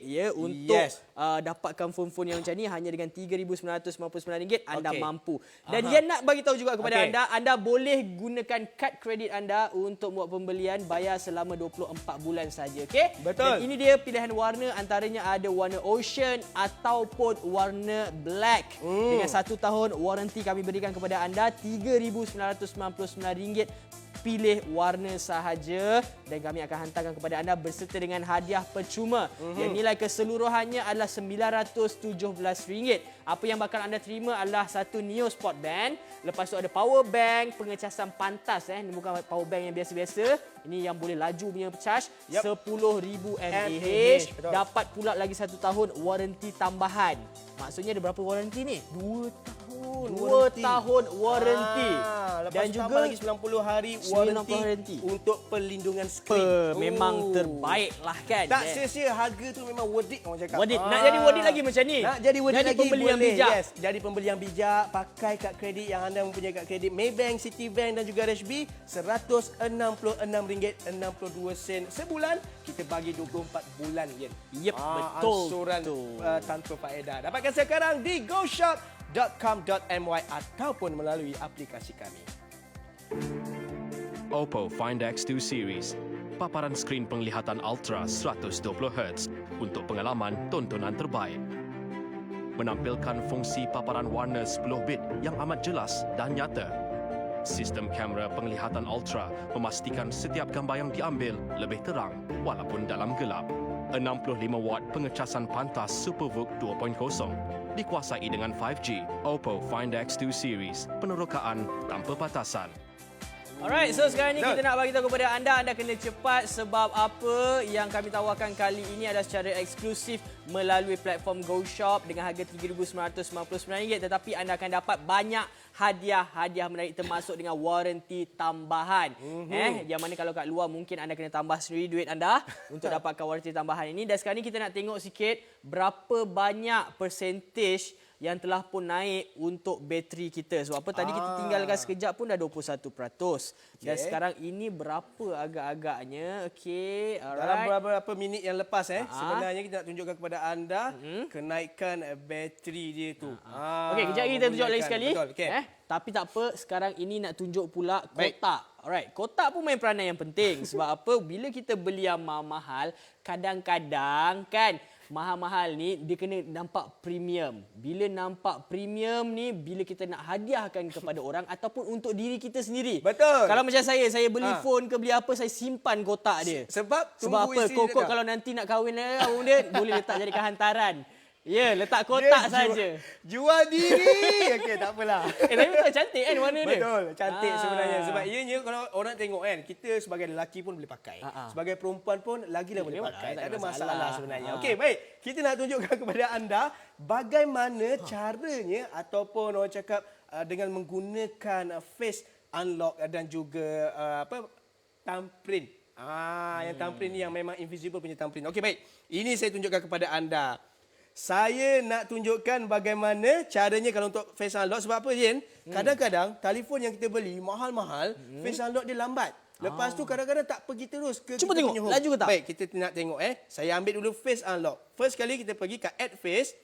ya untuk dapatkan phone-phone yang macam ni. Hanya dengan RM3,999 anda mampu. Dan yang nak bagi tahu juga kepada anda boleh gunakan kad kredit anda untuk buat pembelian, bayar selama 24 bulan saja. Okey? Betul. Dan ini dia pilihan warna, antaranya ada warna ocean ataupun warna black. Dengan 1 tahun waranti kami berikan kepada anda RM3,999. Pilih warna sahaja dan kami akan hantarkan kepada anda berserta dengan hadiah percuma. Yang nilai keseluruhannya adalah RM917. Apa yang bakal anda terima adalah satu Neo Sport Band. Lepas tu ada power bank, pengecasan pantas. Ini bukan power bank yang biasa-biasa. Ini yang boleh laju punya charge. 10,000 mAh. Dapat pula lagi 1 tahun waranti tambahan. Maksudnya ada berapa waranti ni? 2 tahun waranti. Dan juga lagi 90 hari waranti untuk perlindungan skrin. Memang terbaik lah kan. Tak sia-sia, harga tu memang worth it orang cakap. Worth it. Nak jadi worth it lagi macam ni. Nak jadi worth it lagi, pembeli yang bijak. Yes, jadi pembeli yang bijak, pakai kad kredit yang anda mempunyai kad kredit Maybank, Citibank dan juga RHB, RM166.62 sebulan. Kita bagi 24 bulan je. Yep, betul. Ansuran tanpa faedah. Dapatkan sekarang di goshop.com.my ataupun melalui aplikasi kami. Oppo Find X2 Series. Paparan skrin penglihatan ultra 120Hz untuk pengalaman tontonan terbaik. Menampilkan fungsi paparan warna 10 bit yang amat jelas dan nyata. Sistem kamera penglihatan ultra memastikan setiap gambar yang diambil lebih terang walaupun dalam gelap. 65 watt pengecasan pantas SuperVOOC 2.0 dikuasai dengan 5G. Oppo Find X2 Series, penerokaan tanpa batasan. Alright, so sekarang ni kita nak bagi tahu kepada anda kena cepat sebab apa yang kami tawarkan kali ini adalah secara eksklusif melalui platform GoShop dengan harga RM3,999, tetapi anda akan dapat banyak hadiah menarik termasuk dengan waranti tambahan. Yang mana kalau kat luar mungkin anda kena tambah sendiri duit anda untuk dapatkan waranti tambahan ini. Dan sekarang ni kita nak tengok sikit berapa banyak percentage yang telah pun naik untuk bateri kita. Sebab apa tadi kita tinggalkan sekejap pun dah 21%. Dan sekarang ini berapa agak-agaknya? Okey, dalam beberapa minit yang lepas sebenarnya kita nak tunjukkan kepada anda kenaikan bateri dia tu. Okey, kejap lagi kita tunjuk lagi sekali. Tapi tak apa, sekarang ini nak tunjuk pula kotak. Alright, kotak pun main peranan yang penting. Sebab apa? Bila kita beli yang mahal, kadang-kadang kan mahal-mahal ni dia kena nampak premium. Bila nampak premium ni, bila kita nak hadiahkan kepada orang ataupun untuk diri kita sendiri. Betul. Kalau macam saya beli phone ke beli apa, saya simpan kotak dia. Sebab apa? Kok kalau nanti nak kahwin dia boleh letak jadikan hantaran. Ya, letak kotak saja. Jual diri. Okey, tak apalah. Tapi betul cantik kan warna dia? Betul, cantik sebenarnya. Sebab ianya kalau orang tengok kan, kita sebagai lelaki pun boleh pakai. Sebagai perempuan pun lagilah boleh pakai. Tak ada masalah sebenarnya. Okey, baik. Kita nak tunjukkan kepada anda bagaimana caranya ataupun orang cakap dengan menggunakan face unlock dan juga thumbprint. Yang thumbprint ni yang memang invisible punya thumbprint. Okey, baik. Ini saya tunjukkan kepada anda. Saya nak tunjukkan bagaimana caranya kalau untuk face unlock. Sebab apa, Jen? Kadang-kadang telefon yang kita beli mahal-mahal, face unlock dia lambat. Lepas tu kadang-kadang tak pergi terus ke Cuba kita tengok, punya home. laju ke tak? Baik, kita nak tengok. Saya ambil dulu face unlock. First kali kita pergi ke add face.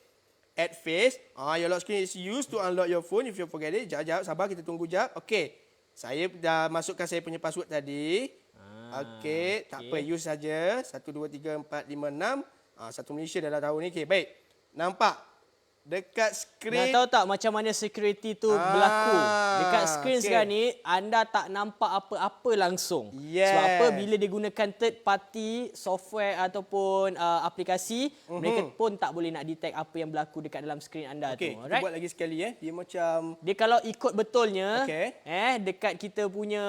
Add face. Your lock screen is used to unlock your phone if you forget it. Jap, sabar, kita tunggu jap. Okey. Saya dah masukkan saya punya password tadi. Okey, tak apa, use saja. 1, 2, 3, 4, 5, 6. Satu Malaysia dah tahu ni. Okey, baik. Nampak? Dekat Nak skrin. tahu tak macam mana security tu berlaku? Dekat skrin sekarang ni, anda tak nampak apa-apa langsung. Yes. Sebab apa? Bila dia gunakan third party software ataupun aplikasi, mereka pun tak boleh nak detect apa yang berlaku dekat dalam skrin anda tu. Okey, kita Alright? buat lagi sekali Dia macam Dia kalau ikut betulnya, Okey. dekat kita punya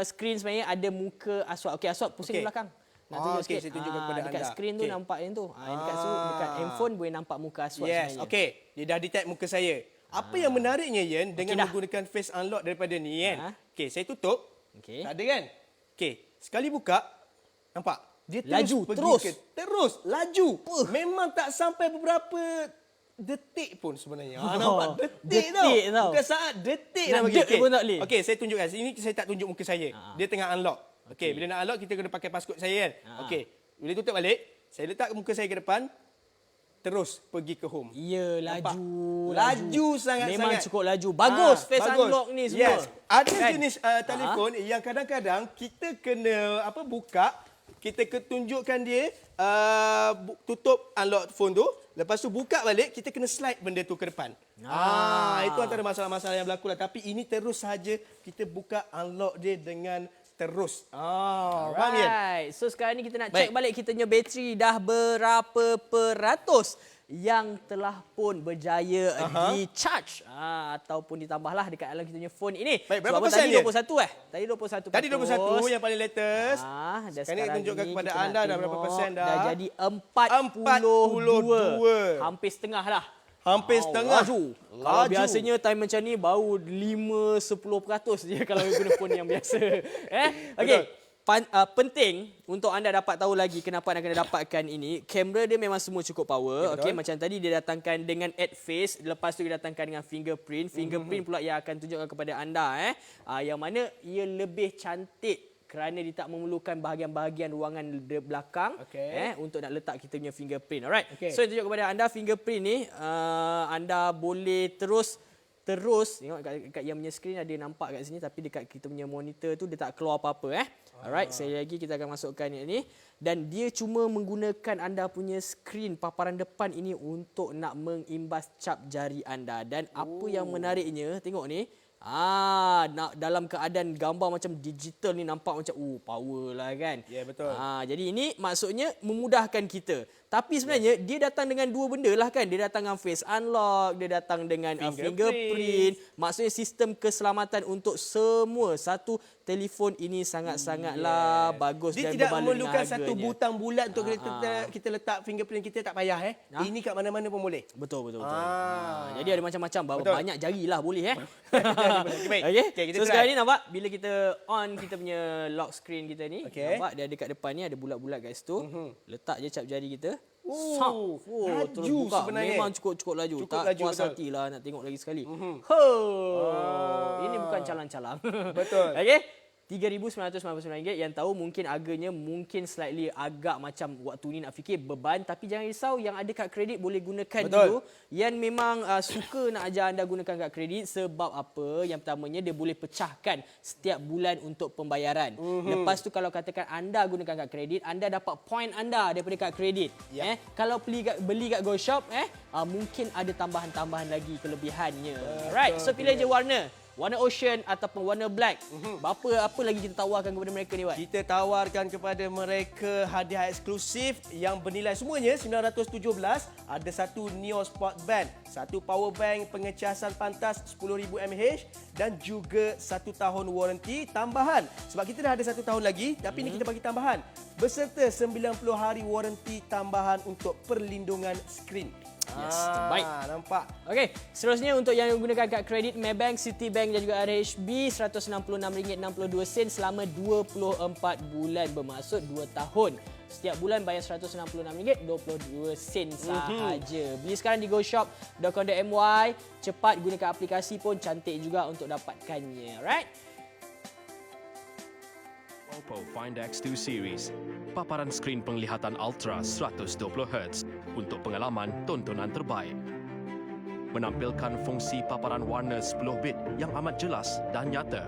skrin sebenarnya ada muka Aswad. Okey, Aswad pusing Okey. ke belakang. Nak Okey, tunjuk sikit. saya tunjukkan kepada dekat anda. skrin tu Okey. nampak yang tu. Dekat handphone boleh nampak muka Aswad yes, sebenarnya. okey. Dia dah detect muka saya. Apa yang menariknya Yen dengan dah. menggunakan face unlock daripada ni kan? Ha. Okey, saya tutup. Okey. Tak ada kan? Okey, sekali buka, nampak? Dia Laju, pergi terus. Terus, laju. Memang tak sampai beberapa detik pun sebenarnya. Nampak? Detik tau. tau. Bukan saat, detik Nak dah bagi. dek pun tak boleh. Okey, saya tunjukkan. Sini saya tak tunjuk muka saya. Dia tengah unlock. Okey, bila nak unlock kita kena pakai passcode saya kan. Okey, bila tutup balik, saya letak muka saya ke depan, terus pergi ke home. Ya, Nampak? laju. Laju sangat-sangat. Memang cukup laju. Bagus face bagus. unlock ni semua. Yes. Ada Kan? jenis telefon yang kadang-kadang kita kena buka, kita tunjukkan dia tutup unlock phone tu, lepas tu buka balik kita kena slide benda tu ke depan. Itu antara masalah-masalah yang berlaku lah, tapi ini terus saja kita buka unlock dia dengan terus. Faham Yen? Alright. So sekarang ni kita nak Baik. check balik kita punya bateri dah berapa peratus yang telah pun berjaya di-charge ataupun ditambahlah dekat dalam kita punya phone ini. Baik, berapa Sebab persen tadi dia? 21 Tadi 21%. Tadi 21 yang paling latest. Dan Sekarang ni tunjukkan ni kepada kita nak anda dah berapa tengok persen dah. Dah jadi 42. Hampir setengah lah. Hampir setengah. Laju. Kalau biasanya time macam ni baru 5-10% je kalau guna phone yang biasa. Okey. Penting untuk anda dapat tahu lagi kenapa anda kena dapatkan ini. Kamera dia memang semua cukup power. Okey, macam tadi dia datangkan dengan add face, lepas tu dia datangkan dengan fingerprint. Fingerprint pula yang akan tunjukkan kepada anda yang mana ia lebih cantik kerana dia tak memerlukan bahagian-bahagian ruangan belakang untuk nak letak kita punya fingerprint. Alright. So yang tunjuk kepada anda fingerprint ni anda boleh terus tengok kat yang punya skrin ada nampak kat sini, tapi dekat kita punya monitor tu dia tak keluar apa-apa Alright, sekali lagi kita akan masukkan yang ni dan dia cuma menggunakan anda punya skrin paparan depan ini untuk nak mengimbas cap jari anda. Dan apa yang menariknya, tengok ni, dalam keadaan gambar macam digital ni nampak macam power lah kan. Ya, betul. Jadi ini maksudnya memudahkan kita. Tapi sebenarnya dia datang dengan dua benda lah kan. Dia datang dengan face unlock, dia datang dengan fingerprint. Maksudnya sistem keselamatan untuk semua. Satu telefon ini sangat-sangatlah bagus dia dan tidak berbaloi memerlukan dengan satu harganya. butang bulat untuk kita letak fingerprint kita, tak payah Ini kat mana-mana pun boleh. Betul. Jadi ada macam-macam, banyak jari lah boleh Baik. Okay, kita so try. sekarang ni nampak bila kita on kita punya lock screen kita ni, nampak dia dekat depan ni ada bulat-bulat kat situ. Letak je cap jari kita. laju Terus buka. sebenarnya. Memang cukup laju. Cukup tak laju, puas betul. hati lah nak tengok lagi sekali. Ini bukan calang-calang. Betul. Okey. RM3,999 yang tahu mungkin harganya mungkin slightly agak macam waktu ni nak fikir beban, tapi jangan risau, yang ada kad kredit boleh gunakan dulu. Yang memang suka nak ajar anda gunakan kad kredit sebab apa? Yang pertamanya dia boleh pecahkan setiap bulan untuk pembayaran. Lepas tu kalau katakan anda gunakan kad kredit, anda dapat point anda daripada kad kredit. Kalau beli kat Go Shop mungkin ada tambahan-tambahan lagi kelebihannya. Right, so pilih je warna ocean ataupun warna black. Apa lagi kita tawarkan kepada mereka ni, Wat? Kita tawarkan kepada mereka hadiah eksklusif yang bernilai semuanya $917. Ada satu Neo Sport Band, satu power bank pengecasan pantas 10,000 mAh dan juga 1 tahun waranti tambahan. Sebab kita dah ada 1 tahun lagi, tapi ni kita bagi tambahan. Beserta 90 hari waranti tambahan untuk perlindungan skrin. Yes, terbaik. Nampak? Okey, seterusnya untuk yang menggunakan kad kredit Maybank, Citibank dan juga RHB, RM166.62 selama 24 bulan, bermaksud 2 tahun. Setiap bulan bayar RM166.22 sahaja. Beli sekarang di goshop.com.my. Cepat gunakan aplikasi pun cantik juga untuk dapatkannya. Alright? Oppo Find X2 Series. Paparan skrin penglihatan Ultra 120Hz untuk pengalaman tontonan terbaik. Menampilkan fungsi paparan warna 10-bit yang amat jelas dan nyata.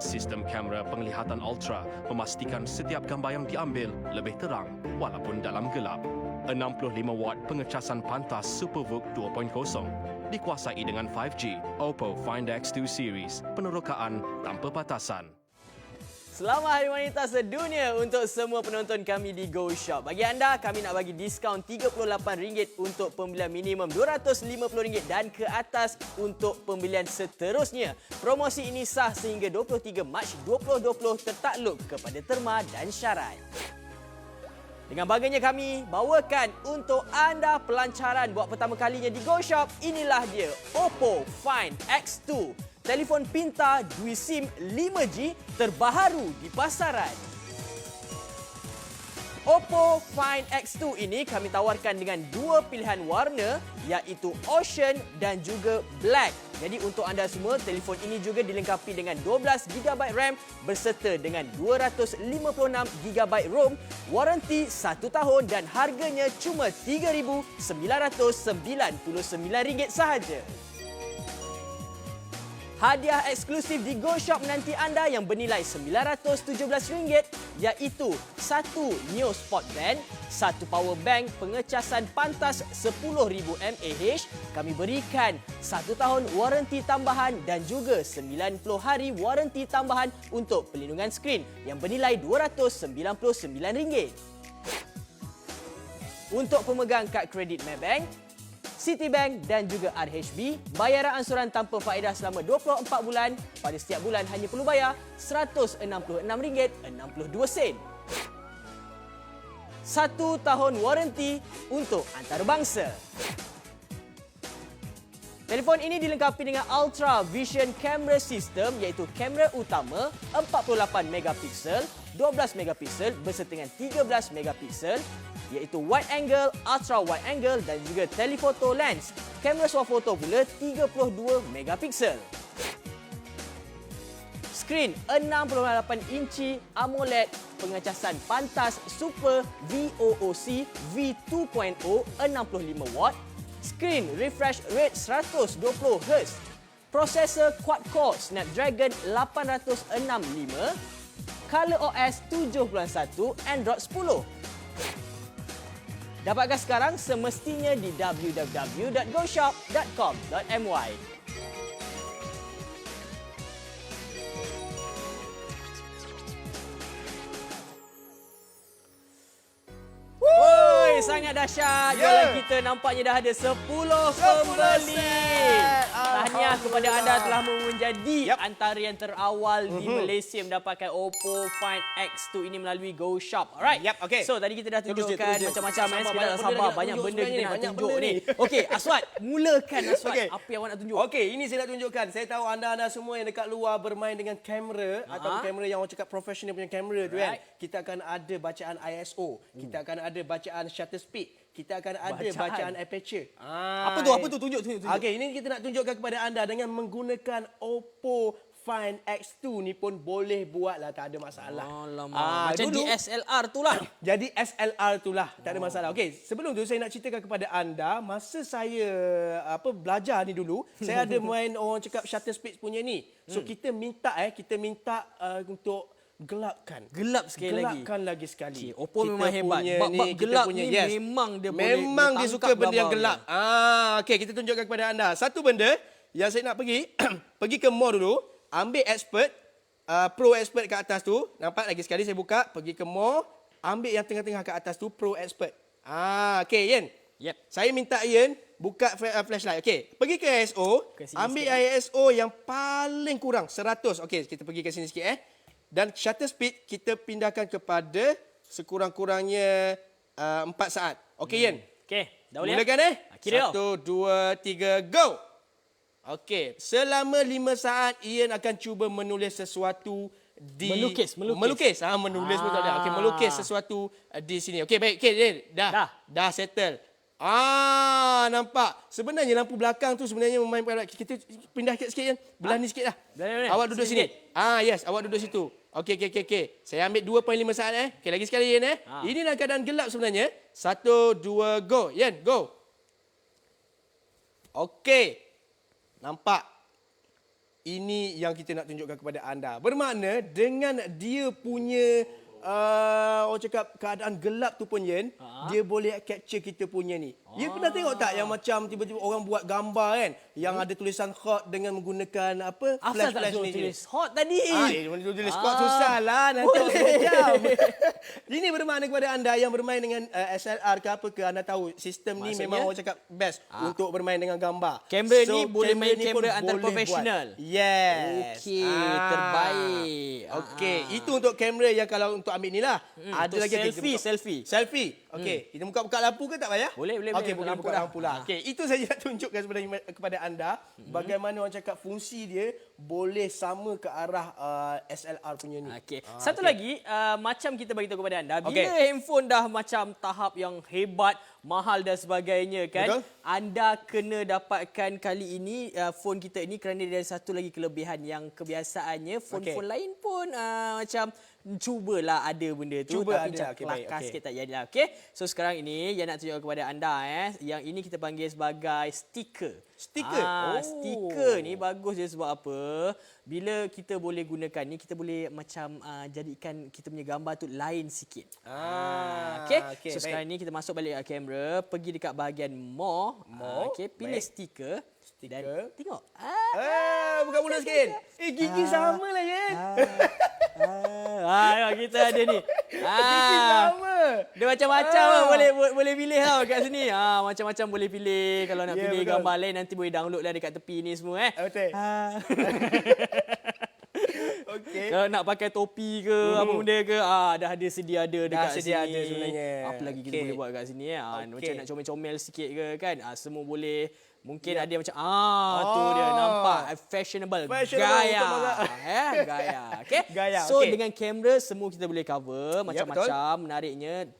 Sistem kamera penglihatan Ultra memastikan setiap gambar yang diambil lebih terang walaupun dalam gelap. 65 watt pengecasan pantas SuperVOOC 2.0. Dikuasai dengan 5G. Oppo Find X2 Series. Penerokaan tanpa batasan. Selamat Hari Wanita Sedunia untuk semua penonton kami di Go Shop. Bagi anda, kami nak bagi diskaun RM38 untuk pembelian minimum RM250 dan ke atas untuk pembelian seterusnya. Promosi ini sah sehingga 23 Mac 2020 tertakluk kepada terma dan syarat. Dengan bagainya kami bawakan untuk anda pelancaran buat pertama kalinya di Go Shop. Inilah dia, Oppo Find X2. Telefon pintar dui SIM 5G terbaharu di pasaran. Oppo Find X2 ini kami tawarkan dengan dua pilihan warna iaitu Ocean dan juga Black. Jadi untuk anda semua, telefon ini juga dilengkapi dengan 12GB RAM berserta dengan 256GB ROM, waranti 1 tahun dan harganya cuma RM3,999 sahaja. Hadiah eksklusif di Go Shop menanti anda yang bernilai RM917 iaitu satu Neo Sport Band, satu power bank pengecasan pantas 10,000 mAh. Kami berikan 1 tahun waranti tambahan dan juga 90 hari waranti tambahan untuk pelindungan skrin yang bernilai RM299. Untuk pemegang kad kredit Maybank, Citibank dan juga RHB, bayaran ansuran tanpa faedah selama 24 bulan. Pada setiap bulan hanya perlu bayar RM166.62. 1 tahun waranti untuk antarabangsa. Telefon ini dilengkapi dengan Ultra Vision Camera System iaitu kamera utama 48 megapiksel, 12 megapiksel berserta dengan 13 megapiksel iaitu wide angle, ultra wide angle dan juga telephoto lens. Kamera swafoto pula 32 megapiksel. Skrin 6.8 inci AMOLED pengecasan pantas Super VOOC V2.0 65 watt. Skrin refresh rate 120Hz. Prosesor quad-core Snapdragon 865. ColorOS 7.1 Android 10. Dapatkan sekarang semestinya di www.goshop.com.my. Sangat dahsyat. Jualan kita nampaknya dah ada 10 pembeli. Tahniah kepada anda telah menjadi antara yang terawal di Malaysia mendapatkan Oppo Find X2 ini melalui Go Shop. Alright. Okay. So tadi kita dah tunjukkan macam-macam kita dah sabar banyak benda kita nak tunjuk ni. Okey, Aswad, mulakan Aswad. Okay. Apa yang awak nak tunjuk? Okey, ini saya nak tunjukkan. Saya tahu anda semua yang dekat luar bermain dengan kamera atau kamera yang orang cakap profesional punya kamera tu kan. Kita akan ada bacaan ISO, kita akan ada bacaan shutter speed, kita akan ada bacaan aperture. Apa tu? Tunjuk. Okey, ini kita nak tunjukkan kepada anda dengan menggunakan Oppo Find X2 ni pun boleh buatlah, tak ada masalah. Macam dulu, DSLR tu lah. Jadi SLR tu lah, tak ada masalah. Okey, sebelum tu saya nak ceritakan kepada anda, masa saya belajar ni dulu, saya ada main orang cakap shutter speed punya ni. So kita minta untuk gelapkan lagi sekali. Oppo kita memang hebat. Bab gelap ni memang dia memang dia suka benda yang gelap. Okey, kita tunjukkan kepada anda. Satu benda yang saya nak pergi pergi ke mall dulu, ambil expert pro expert kat atas tu. Nampak lagi sekali saya buka, pergi ke mall, ambil yang tengah-tengah kat atas tu pro expert. Okey, Ian. Yep. Saya minta Ian buka flashlight. Okey, pergi ke ISO, ambil ISO yang paling kurang 100. Okey, kita pergi ke sini sikit Dan shutter speed kita pindahkan kepada sekurang-kurangnya 4 saat. Okey, Ian. Okey, dah boleh. Mulakan 1, 2, 3, go. Okey, selama 5 saat Ian akan cuba menulis sesuatu di melukis. Menulis betul dah. Okey, melukis sesuatu di sini. Okey, baik. Okey, Ian. Dah settle. Nampak. Sebenarnya lampu belakang tu sebenarnya memainkan. Kita pindah sikit Ian. Belah ni sikit lah. Awak duduk sini. Yes, awak duduk situ. Okey. Saya ambil 2.5 saat Okey, lagi sekali Ian Inilah keadaan gelap sebenarnya. 1, 2, go. Ian, go. Okey. Nampak? Ini yang kita nak tunjukkan kepada anda. Bermakna dengan dia punya orang cakap keadaan gelap tu pun Yen, dia boleh capture kita punya ni. You pernah tengok tak yang macam tiba-tiba orang buat gambar kan, yang ada tulisan hot dengan menggunakan apa? Asal tak Flash suruh ni. tulis hot tadi. Tulis hot susah lah nanti macam. Ini bermakna kepada anda yang bermain dengan SLR ke apa ke, anda tahu sistem ni memang orang cakap best untuk bermain dengan gambar. Kamera ni boleh main ni pun kamera antar boleh profesional. buat. Yes. Okey, terbaik. Okey, itu untuk kamera yang kalau untuk ambil ni lah. Ada untuk lagi selfie. Okey, kita buka-buka lampu ke tak payah? Boleh. Okey, boleh buka lampu lah. Okey, itu saja nak tunjukkan sebenarnya kepada anda bagaimana orang cakap fungsi dia boleh sama ke arah SLR punya ni. Okey. Satu lagi, macam kita bagi tahu kepada anda, bila handphone dah macam tahap yang hebat, mahal dan sebagainya kan, anda kena dapatkan kali ini phone kita ini kerana dia ada satu lagi kelebihan yang kebiasaannya phone-phone lain pun macam cubalah ada benda tu tapi macam kelakar sikit tak jadilah. Okey. So sekarang ini yang nak tunjuk kepada anda yang ini kita panggil sebagai stiker. Stiker ni bagus dia sebab apa? Bila kita boleh gunakan ni, kita boleh macam jadikan kita punya gambar tu lain sikit. Okey. So sekarang ni kita masuk balik ke kamera, pergi dekat bahagian more. Okey, pilih stiker. Dan tengok. Buka mulut sikit. Gigi sama lah Yen. Kita ada ni. Gigi sama. Dia macam-macam boleh pilih tau kat sini. Macam-macam boleh pilih. Kalau nak pilih gambar lain nanti boleh download lah dekat tepi ni semua Betul. Okay. Kalau nak pakai topi ke apa benda ke, dah ada sedia ada dekat sini. Ada sebenarnya. Apa lagi kita boleh buat kat sini macam nak comel-comel sikit ke kan. Semua boleh. Mungkin ada macam tu dia nampak fashionable. Gaya. Gaya. Okey. So dengan kamera semua kita boleh cover macam-macam. Menariknya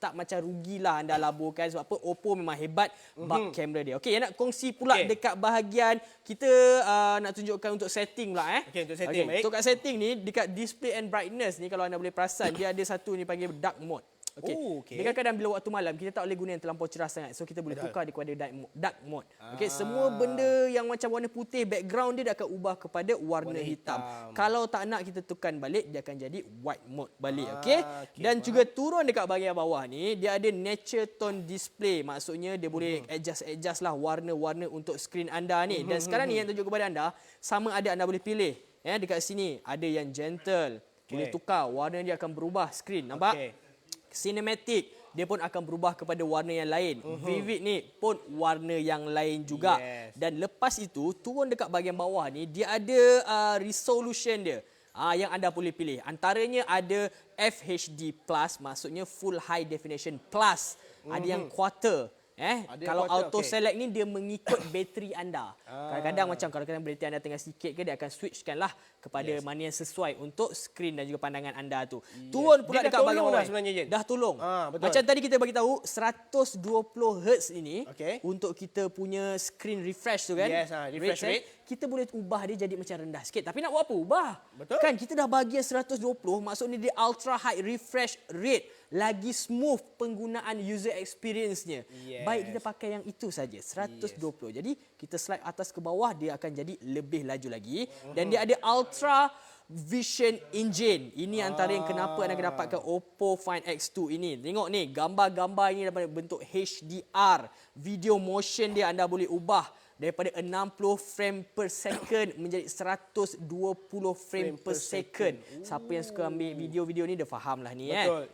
tak macam rugilah anda laburkan sebab apa Oppo memang hebat bab kamera dia. Okey, yang nak kongsi pula dekat bahagian kita nak tunjukkan untuk setting pula Okey, untuk setting baik. Untuk kat setting ni dekat display and brightness ni kalau anda boleh perasan dia ada satu ni panggil dark mode. Okey. Kadang-kadang bila waktu malam kita tak boleh guna yang terlampau cerah sangat. So kita boleh tukar dia kepada dark mode. Okey, semua benda yang macam warna putih background dia akan ubah kepada warna hitam. Kalau tak nak kita tukar balik dia akan jadi white mode balik. Okey. Dan juga turun dekat bahagian bawah ni dia ada nature tone display. Maksudnya dia boleh adjust lah warna-warna untuk skrin anda ni. Dan sekarang ni yang tunjuk kepada anda sama ada anda boleh pilih dekat sini ada yang gentle. Boleh tukar warna dia akan berubah skrin. Nampak? Cinematic dia pun akan berubah kepada warna yang lain. Vivid ni pun warna yang lain juga. Dan lepas itu turun dekat bahagian bawah ni dia ada resolution dia. Yang anda boleh pilih. Antaranya ada FHD Plus, maksudnya Full High Definition Plus. Ada yang quarter. Kalau auto select ni dia mengikut bateri anda. Kadang-kadang macam kadang-kadang bateri anda tengah sikit ke dia akan switchkan lah kepada mana yang sesuai untuk skrin dan juga pandangan anda tu. Turun pula dekat bahagian bawah. Dah tolong. Macam tadi kita bagi tahu 120 Hz ini untuk kita punya screen refresh tu kan. Refresh rate. Kita boleh ubah dia jadi macam rendah sikit. Tapi nak buat apa? Ubah. Kan kita dah bagi 120, maksudnya dia ultra high refresh rate. Lagi smooth penggunaan user experience-nya. Baik kita pakai yang itu saja 120. Jadi kita slide atas ke bawah dia akan jadi lebih laju lagi dan dia ada Ultra Vision Engine. Ini antara yang kenapa anda akan dapatkan Oppo Find X2 ini. Tengok ni gambar-gambar ini dapat bentuk HDR. Video motion dia anda boleh ubah daripada 60 frame per second menjadi 120 frame per second. Siapa yang suka ambil video-video ni dah faham lah ni. Betul.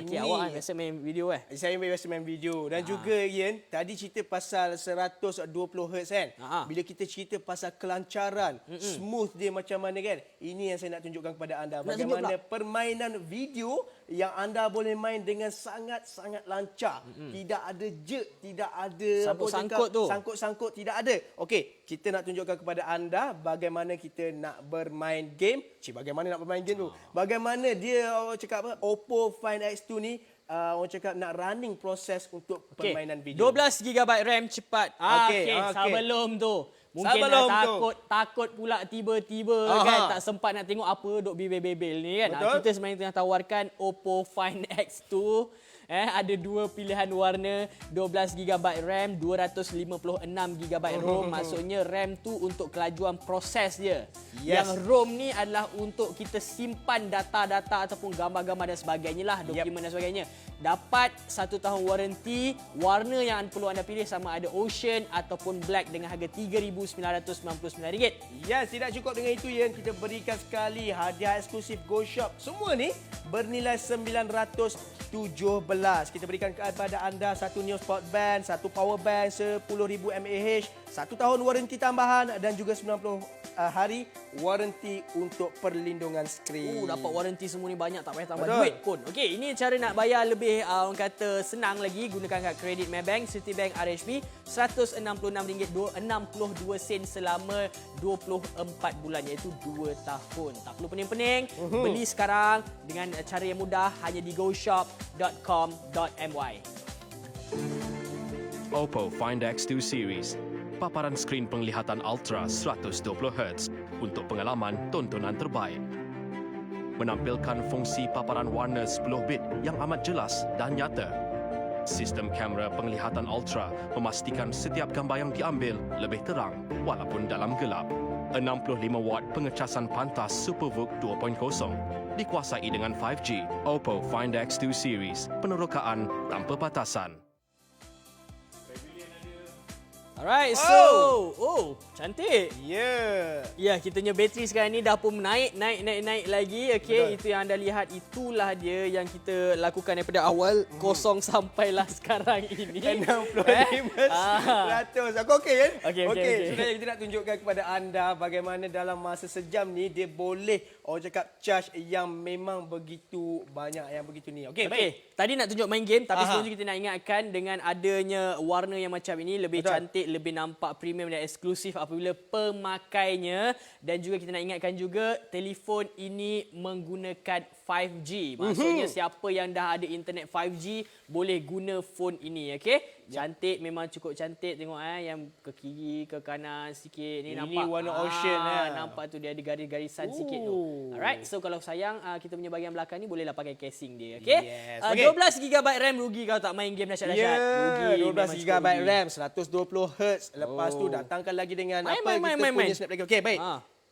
Okay, awak biasa main video Saya biasa main video. Dan juga Ian, tadi cerita pasal 120 Hz kan. Bila kita cerita pasal kelancaran, smooth dia macam mana kan. Ini yang saya nak tunjukkan kepada anda. Bagaimana permainan video yang anda boleh main dengan sangat-sangat lancar. Tidak ada jerk, tidak ada sangkut-sangkut, tidak ada. Okey, kita nak tunjukkan kepada anda bagaimana kita nak bermain game. Bagaimana nak bermain game tu? Bagaimana dia orang cakap apa? Oppo Find X2 ni orang cakap nak running proses untuk permainan video. 12 GB RAM cepat. Sebelum tu mungkin takut pula tiba-tiba kan tak sempat nak tengok apa duk bebel-bebel ni kan. Kita sebenarnya tengah tawarkan Oppo Find X2 Ada dua pilihan warna, 12GB RAM, 256GB ROM. Maksudnya RAM tu untuk kelajuan proses dia. Yang ROM ni adalah untuk kita simpan data-data ataupun gambar-gambar dan sebagainya lah, dokumen dan sebagainya. Dapat 1 tahun waranti. Warna yang perlu anda pilih sama ada Ocean ataupun Black dengan harga RM3,999. Yes, tidak cukup dengan itu yang kita berikan sekali hadiah eksklusif Go Shop. Semua ni bernilai RM917. Kita berikan kepada anda satu Neo Sport Band, satu Power Bank 10,000 mAh, 1 tahun waranti tambahan dan juga 90 hari waranti untuk perlindungan skrin. Dapat waranti semua ni banyak, tak payah tambah duit pun. Okey, ini cara nak bayar lebih orang kata senang lagi. Gunakan kad kredit Maybank, Citibank, RHB, RM166.62 selama 24 bulan, iaitu 2 tahun. Tak perlu pening-pening, beli sekarang dengan cara yang mudah hanya di goshop.com.my. Oppo Find X2 Series. Paparan skrin penglihatan ultra 120Hz untuk pengalaman tontonan terbaik. Menampilkan fungsi paparan warna 10 bit yang amat jelas dan nyata. Sistem kamera penglihatan ultra memastikan setiap gambar yang diambil lebih terang walaupun dalam gelap. 65 watt pengecasan pantas SuperVOOC 2.0. Dikuasai dengan 5G. Oppo Find X2 Series. Penerokaan tanpa batasan. Alright, so cantik. Ya, kita punya bateri sekarang ni dah pun naik lagi. Okey, itu yang anda lihat, itulah dia yang kita lakukan daripada awal kosong sampailah sekarang ini. 65%. Aku okey kan? Okey. Sebenarnya kita nak tunjukkan kepada anda bagaimana dalam masa sejam ni dia boleh orang cakap charge yang memang begitu banyak, yang begitu ni. Okey, baik. Tadi nak tunjuk main game, tapi sebelum tu kita nak ingatkan dengan adanya warna yang macam ini lebih cantik, lebih nampak premium dan eksklusif apabila pemakainya. Dan juga kita nak ingatkan juga telefon ini menggunakan 5G. Maksudnya siapa yang dah ada internet 5G boleh guna phone ini, okey? Cantik, memang cukup cantik. Tengok yang ke kiri, ke kanan sikit ni, nampak. Ini warna Ocean nampak tu dia ada garis-garisan sikit tu. Alright, so kalau sayang kita punya bahagian belakang ni bolehlah pakai casing dia, okey? Yes. 12GB RAM, rugi kalau tak main game dahsyat-dahsyat. Rugi, 12GB RAM, 120Hz. Lepas tu datangkan lagi dengan punya Snapdragon. Okey, baik.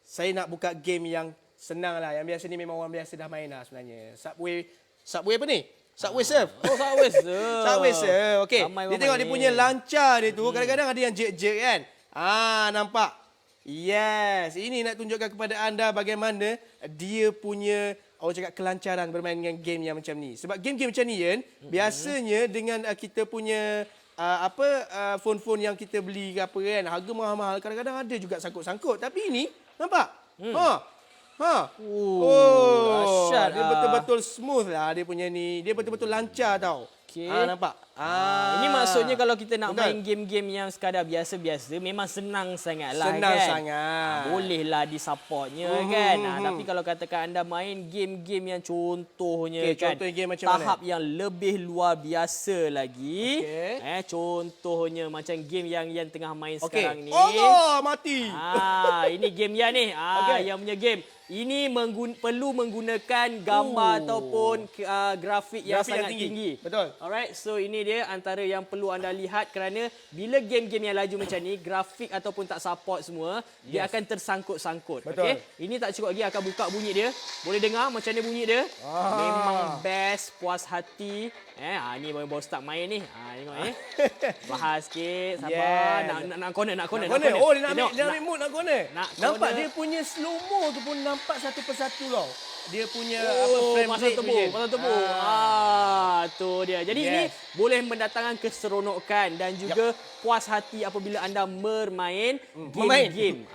Saya nak buka game yang senang lah. Yang biasa ni memang orang biasa dah main lah sebenarnya. Subway apa ni? Subway Surf. Subway Surf. Subway Surf. Okey. Dia tengok dia main. punya lancar dia tu. Kadang-kadang ada yang jerk-jerk kan. Nampak? Yes. Ini nak tunjukkan kepada anda bagaimana dia punya orang cakap kelancaran bermain dengan game yang macam ni. Sebab game-game macam ni kan, biasanya dengan kita punya phone-phone yang kita beli ke apa kan, harga mahal-mahal, kadang-kadang ada juga sangkut-sangkut. Tapi ini, nampak? Dahsyat. Dia betul-betul smooth lah dia punya ni. Dia betul-betul lancar tau. Okay. Nampak? Ini maksudnya kalau kita nak main game-game yang sekadar biasa-biasa, memang senang sangat lah. Senang kan? sangat. Bolehlah disupportnya kan. Tapi kalau katakan anda main game-game yang contohnya contoh game macam tahap yang lebih luar biasa lagi. Contohnya macam game yang tengah main sekarang ni. Allah, mati. Ini game yang ni. Yang punya game. Ini perlu menggunakan gambar ataupun grafik yang sangat tinggi. Betul. Alright, so ini dia antara yang perlu anda lihat kerana bila game-game yang laju macam ni, grafik ataupun tak support semua, dia akan tersangkut-sangkut. Okey. Ini tak cukup lagi, akan buka bunyi dia. Boleh dengar macam mana bunyi dia? Memang best, puas hati. Ni baru start main ni. Tengok Bahas sikit, sabar. Nak corner. Oh, dia nak ambil mood nak corner. Nampak dia punya slow-mo tu pun nampak satu persatu tau. Dia punya frame pasal rate tebu. Tu dia. Jadi ini boleh mendatangkan keseronokan dan juga puas hati apabila anda bermain game-game.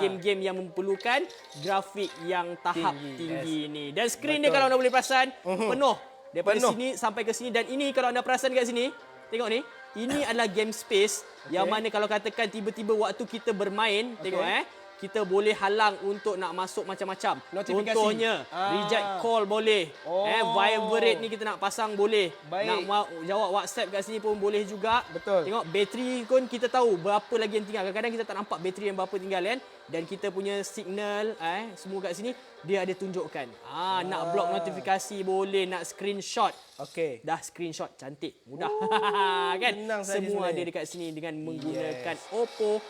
Game-game yang memerlukan grafik yang tahap tinggi ni. Dan skrin dia kalau anda boleh perasan penuh. Daripada sini sampai ke sini. Dan ini kalau anda perasan kat sini, tengok ni. Ini adalah game space yang mana kalau katakan tiba-tiba waktu kita bermain, tengok kita boleh halang untuk nak masuk macam-macam. Notifikasi. Contohnya, reject call boleh. Vibrate ni kita nak pasang boleh. Baik. Nak jawab WhatsApp kat sini pun boleh juga. Betul. Tengok bateri pun kita tahu berapa lagi yang tinggal. Kadang-kadang kita tak nampak bateri yang berapa tinggal kan. Dan kita punya signal semua kat sini dia ada tunjukkan. Nak block notifikasi boleh, nak screenshot. Okey. Dah screenshot cantik, mudah. Kan? Senang saja Semua ada sebenarnya. dekat sini dengan menggunakan Oppo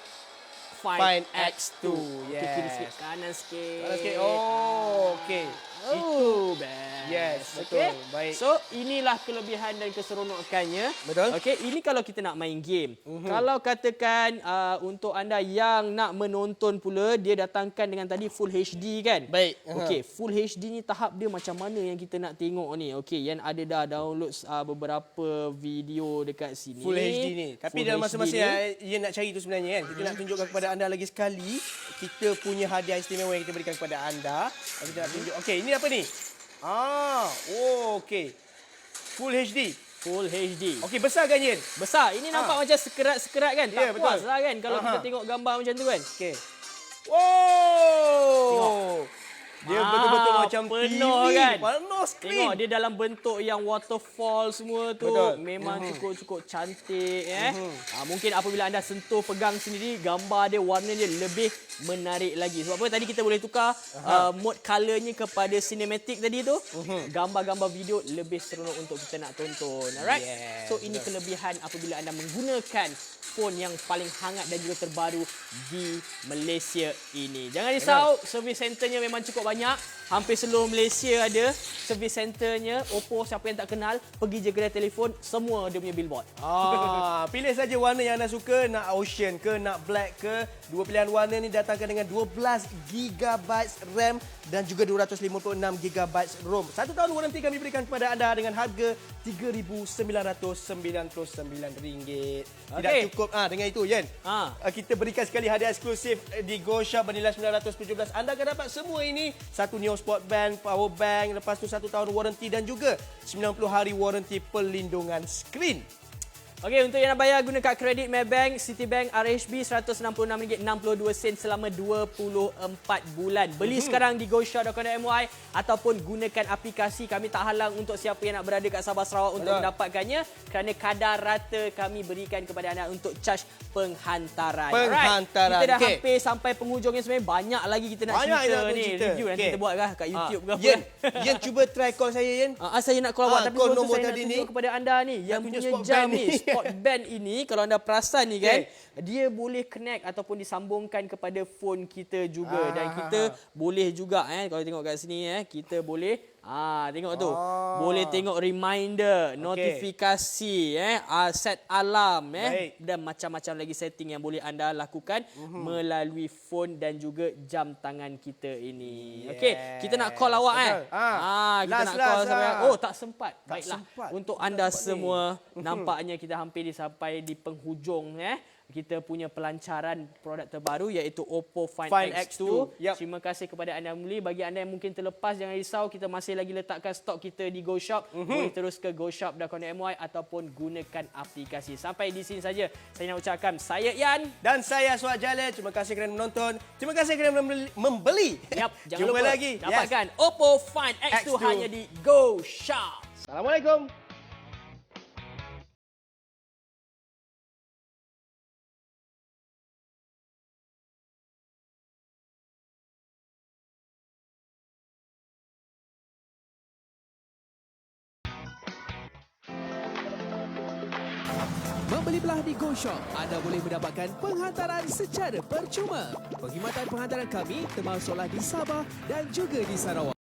Find Find X2. Okey, kiri sikit, kanan sikit. Kanan sikit. Oh, okey. Oh, best. Yes, betul. Okey. Baik. So, inilah kelebihan dan keseronokannya. Betul. Okey, ini kalau kita nak main game. Kalau katakan untuk anda yang nak menonton pula, dia datangkan dengan tadi Full HD kan? Baik. Okey, Full HD ni tahap dia macam mana yang kita nak tengok ni? Okey, yang ada dah download beberapa video dekat sini. Full HD ni. Tapi Full dalam HD masa-masa ni, yang nak cari tu sebenarnya kan, kita nak tunjukkan kepada anda lagi sekali kita punya hadiah istimewa yang kita berikan kepada anda. Kita nak tunjuk. Okey, ini apa ni? Okey. Full HD. Full HD. Okey, besar kan Yen? Besar. Ini nampak macam sekerat-sekerat kan? Ya, Tak puas betul. lah kan kalau kita tengok gambar macam tu kan? Okey. Wow! Dia betul-betul macam penuh TV. kan? Penuh skrin. Tengok dia dalam bentuk yang waterfall semua tu. Betul. Memang cukup-cukup cantik mungkin apabila anda sentuh pegang sendiri, gambar dia, warna dia lebih menarik lagi. Sebab apa? Tadi kita boleh tukar mode colornya kepada cinematic tadi tu. Gambar-gambar video lebih seronok untuk kita nak tonton. Alright? Yes, So ini kelebihan apabila anda menggunakan phone yang paling hangat dan juga terbaru di Malaysia ini. Jangan risau, service centernya memang cukup banyak. Hampir seluruh Malaysia ada service centernya. Oppo, siapa yang tak kenal, pergi je kedai telefon, semua dia punya billboard. Pilih saja warna yang anda suka, nak ocean ke, nak black ke. Dua pilihan warna ni datangkan dengan 12GB RAM dan juga 256GB ROM. 1 tahun waranti kami berikan kepada anda dengan harga RM3,999. Tidak cukup dengan itu, Yen. Kita berikan sekali hadiah eksklusif di Go Shop bernilai RM917. Anda akan dapat semua ini. Satu Neo Sport Band, power bank, lepas tu 1 tahun waranti dan juga 90 hari waranti pelindungan skrin. Okey, untuk yang nak bayar guna kad kredit Maybank, Citibank, RHB RM166.62 selama 24 bulan. Beli sekarang di goshop.com.my ataupun gunakan aplikasi. Kami tak halang untuk siapa yang nak berada kat Sabah Sarawak untuk mendapatkannya kerana kadar rata kami berikan kepada anda untuk charge penghantaran. Penghantaran. Kita dah hampir sampai penghujungnya, sebenarnya banyak lagi kita nak cerita ni. Review nanti kita buat kah kat YouTube ke apa. Yen, cuba try call saya, Yen. Saya nak call awak tapi sebelum tu nombor saya nak tadi tunjuk ni. kepada anda ni yang tunjuk punya sport jam band ni. ni. Sport band ini kalau anda perasan ni kan, dia boleh connect ataupun disambungkan kepada phone kita juga dan kita boleh juga kalau tengok kat sini kita boleh tengok tu. Boleh tengok reminder, notifikasi, set alarm dan macam-macam lagi setting yang boleh anda lakukan melalui phone dan juga jam tangan kita ini. Okey, kita nak call awak kita nak call sampai tak sempat. Baiklah. Untuk anda semua, nampaknya kita hampir sampai di penghujung kita punya pelancaran produk terbaru iaitu Oppo Find X2. Terima kasih kepada anda yang membeli. Bagi anda yang mungkin terlepas, jangan risau, kita masih lagi letakkan stok kita di Go Shop. Boleh terus ke goshop.com.my ataupun gunakan aplikasi. Sampai di sini saja saya nak ucapkan, saya Ian dan saya Suat Jalil. Terima kasih kerana menonton. Terima kasih kerana membeli. Jangan Jumpa lupa lagi. dapatkan Oppo Find X2 hanya di Go Shop. Assalamualaikum. Membelilah di Go Shop, anda boleh mendapatkan penghantaran secara percuma. Perkhidmatan penghantaran kami termasuklah di Sabah dan juga di Sarawak.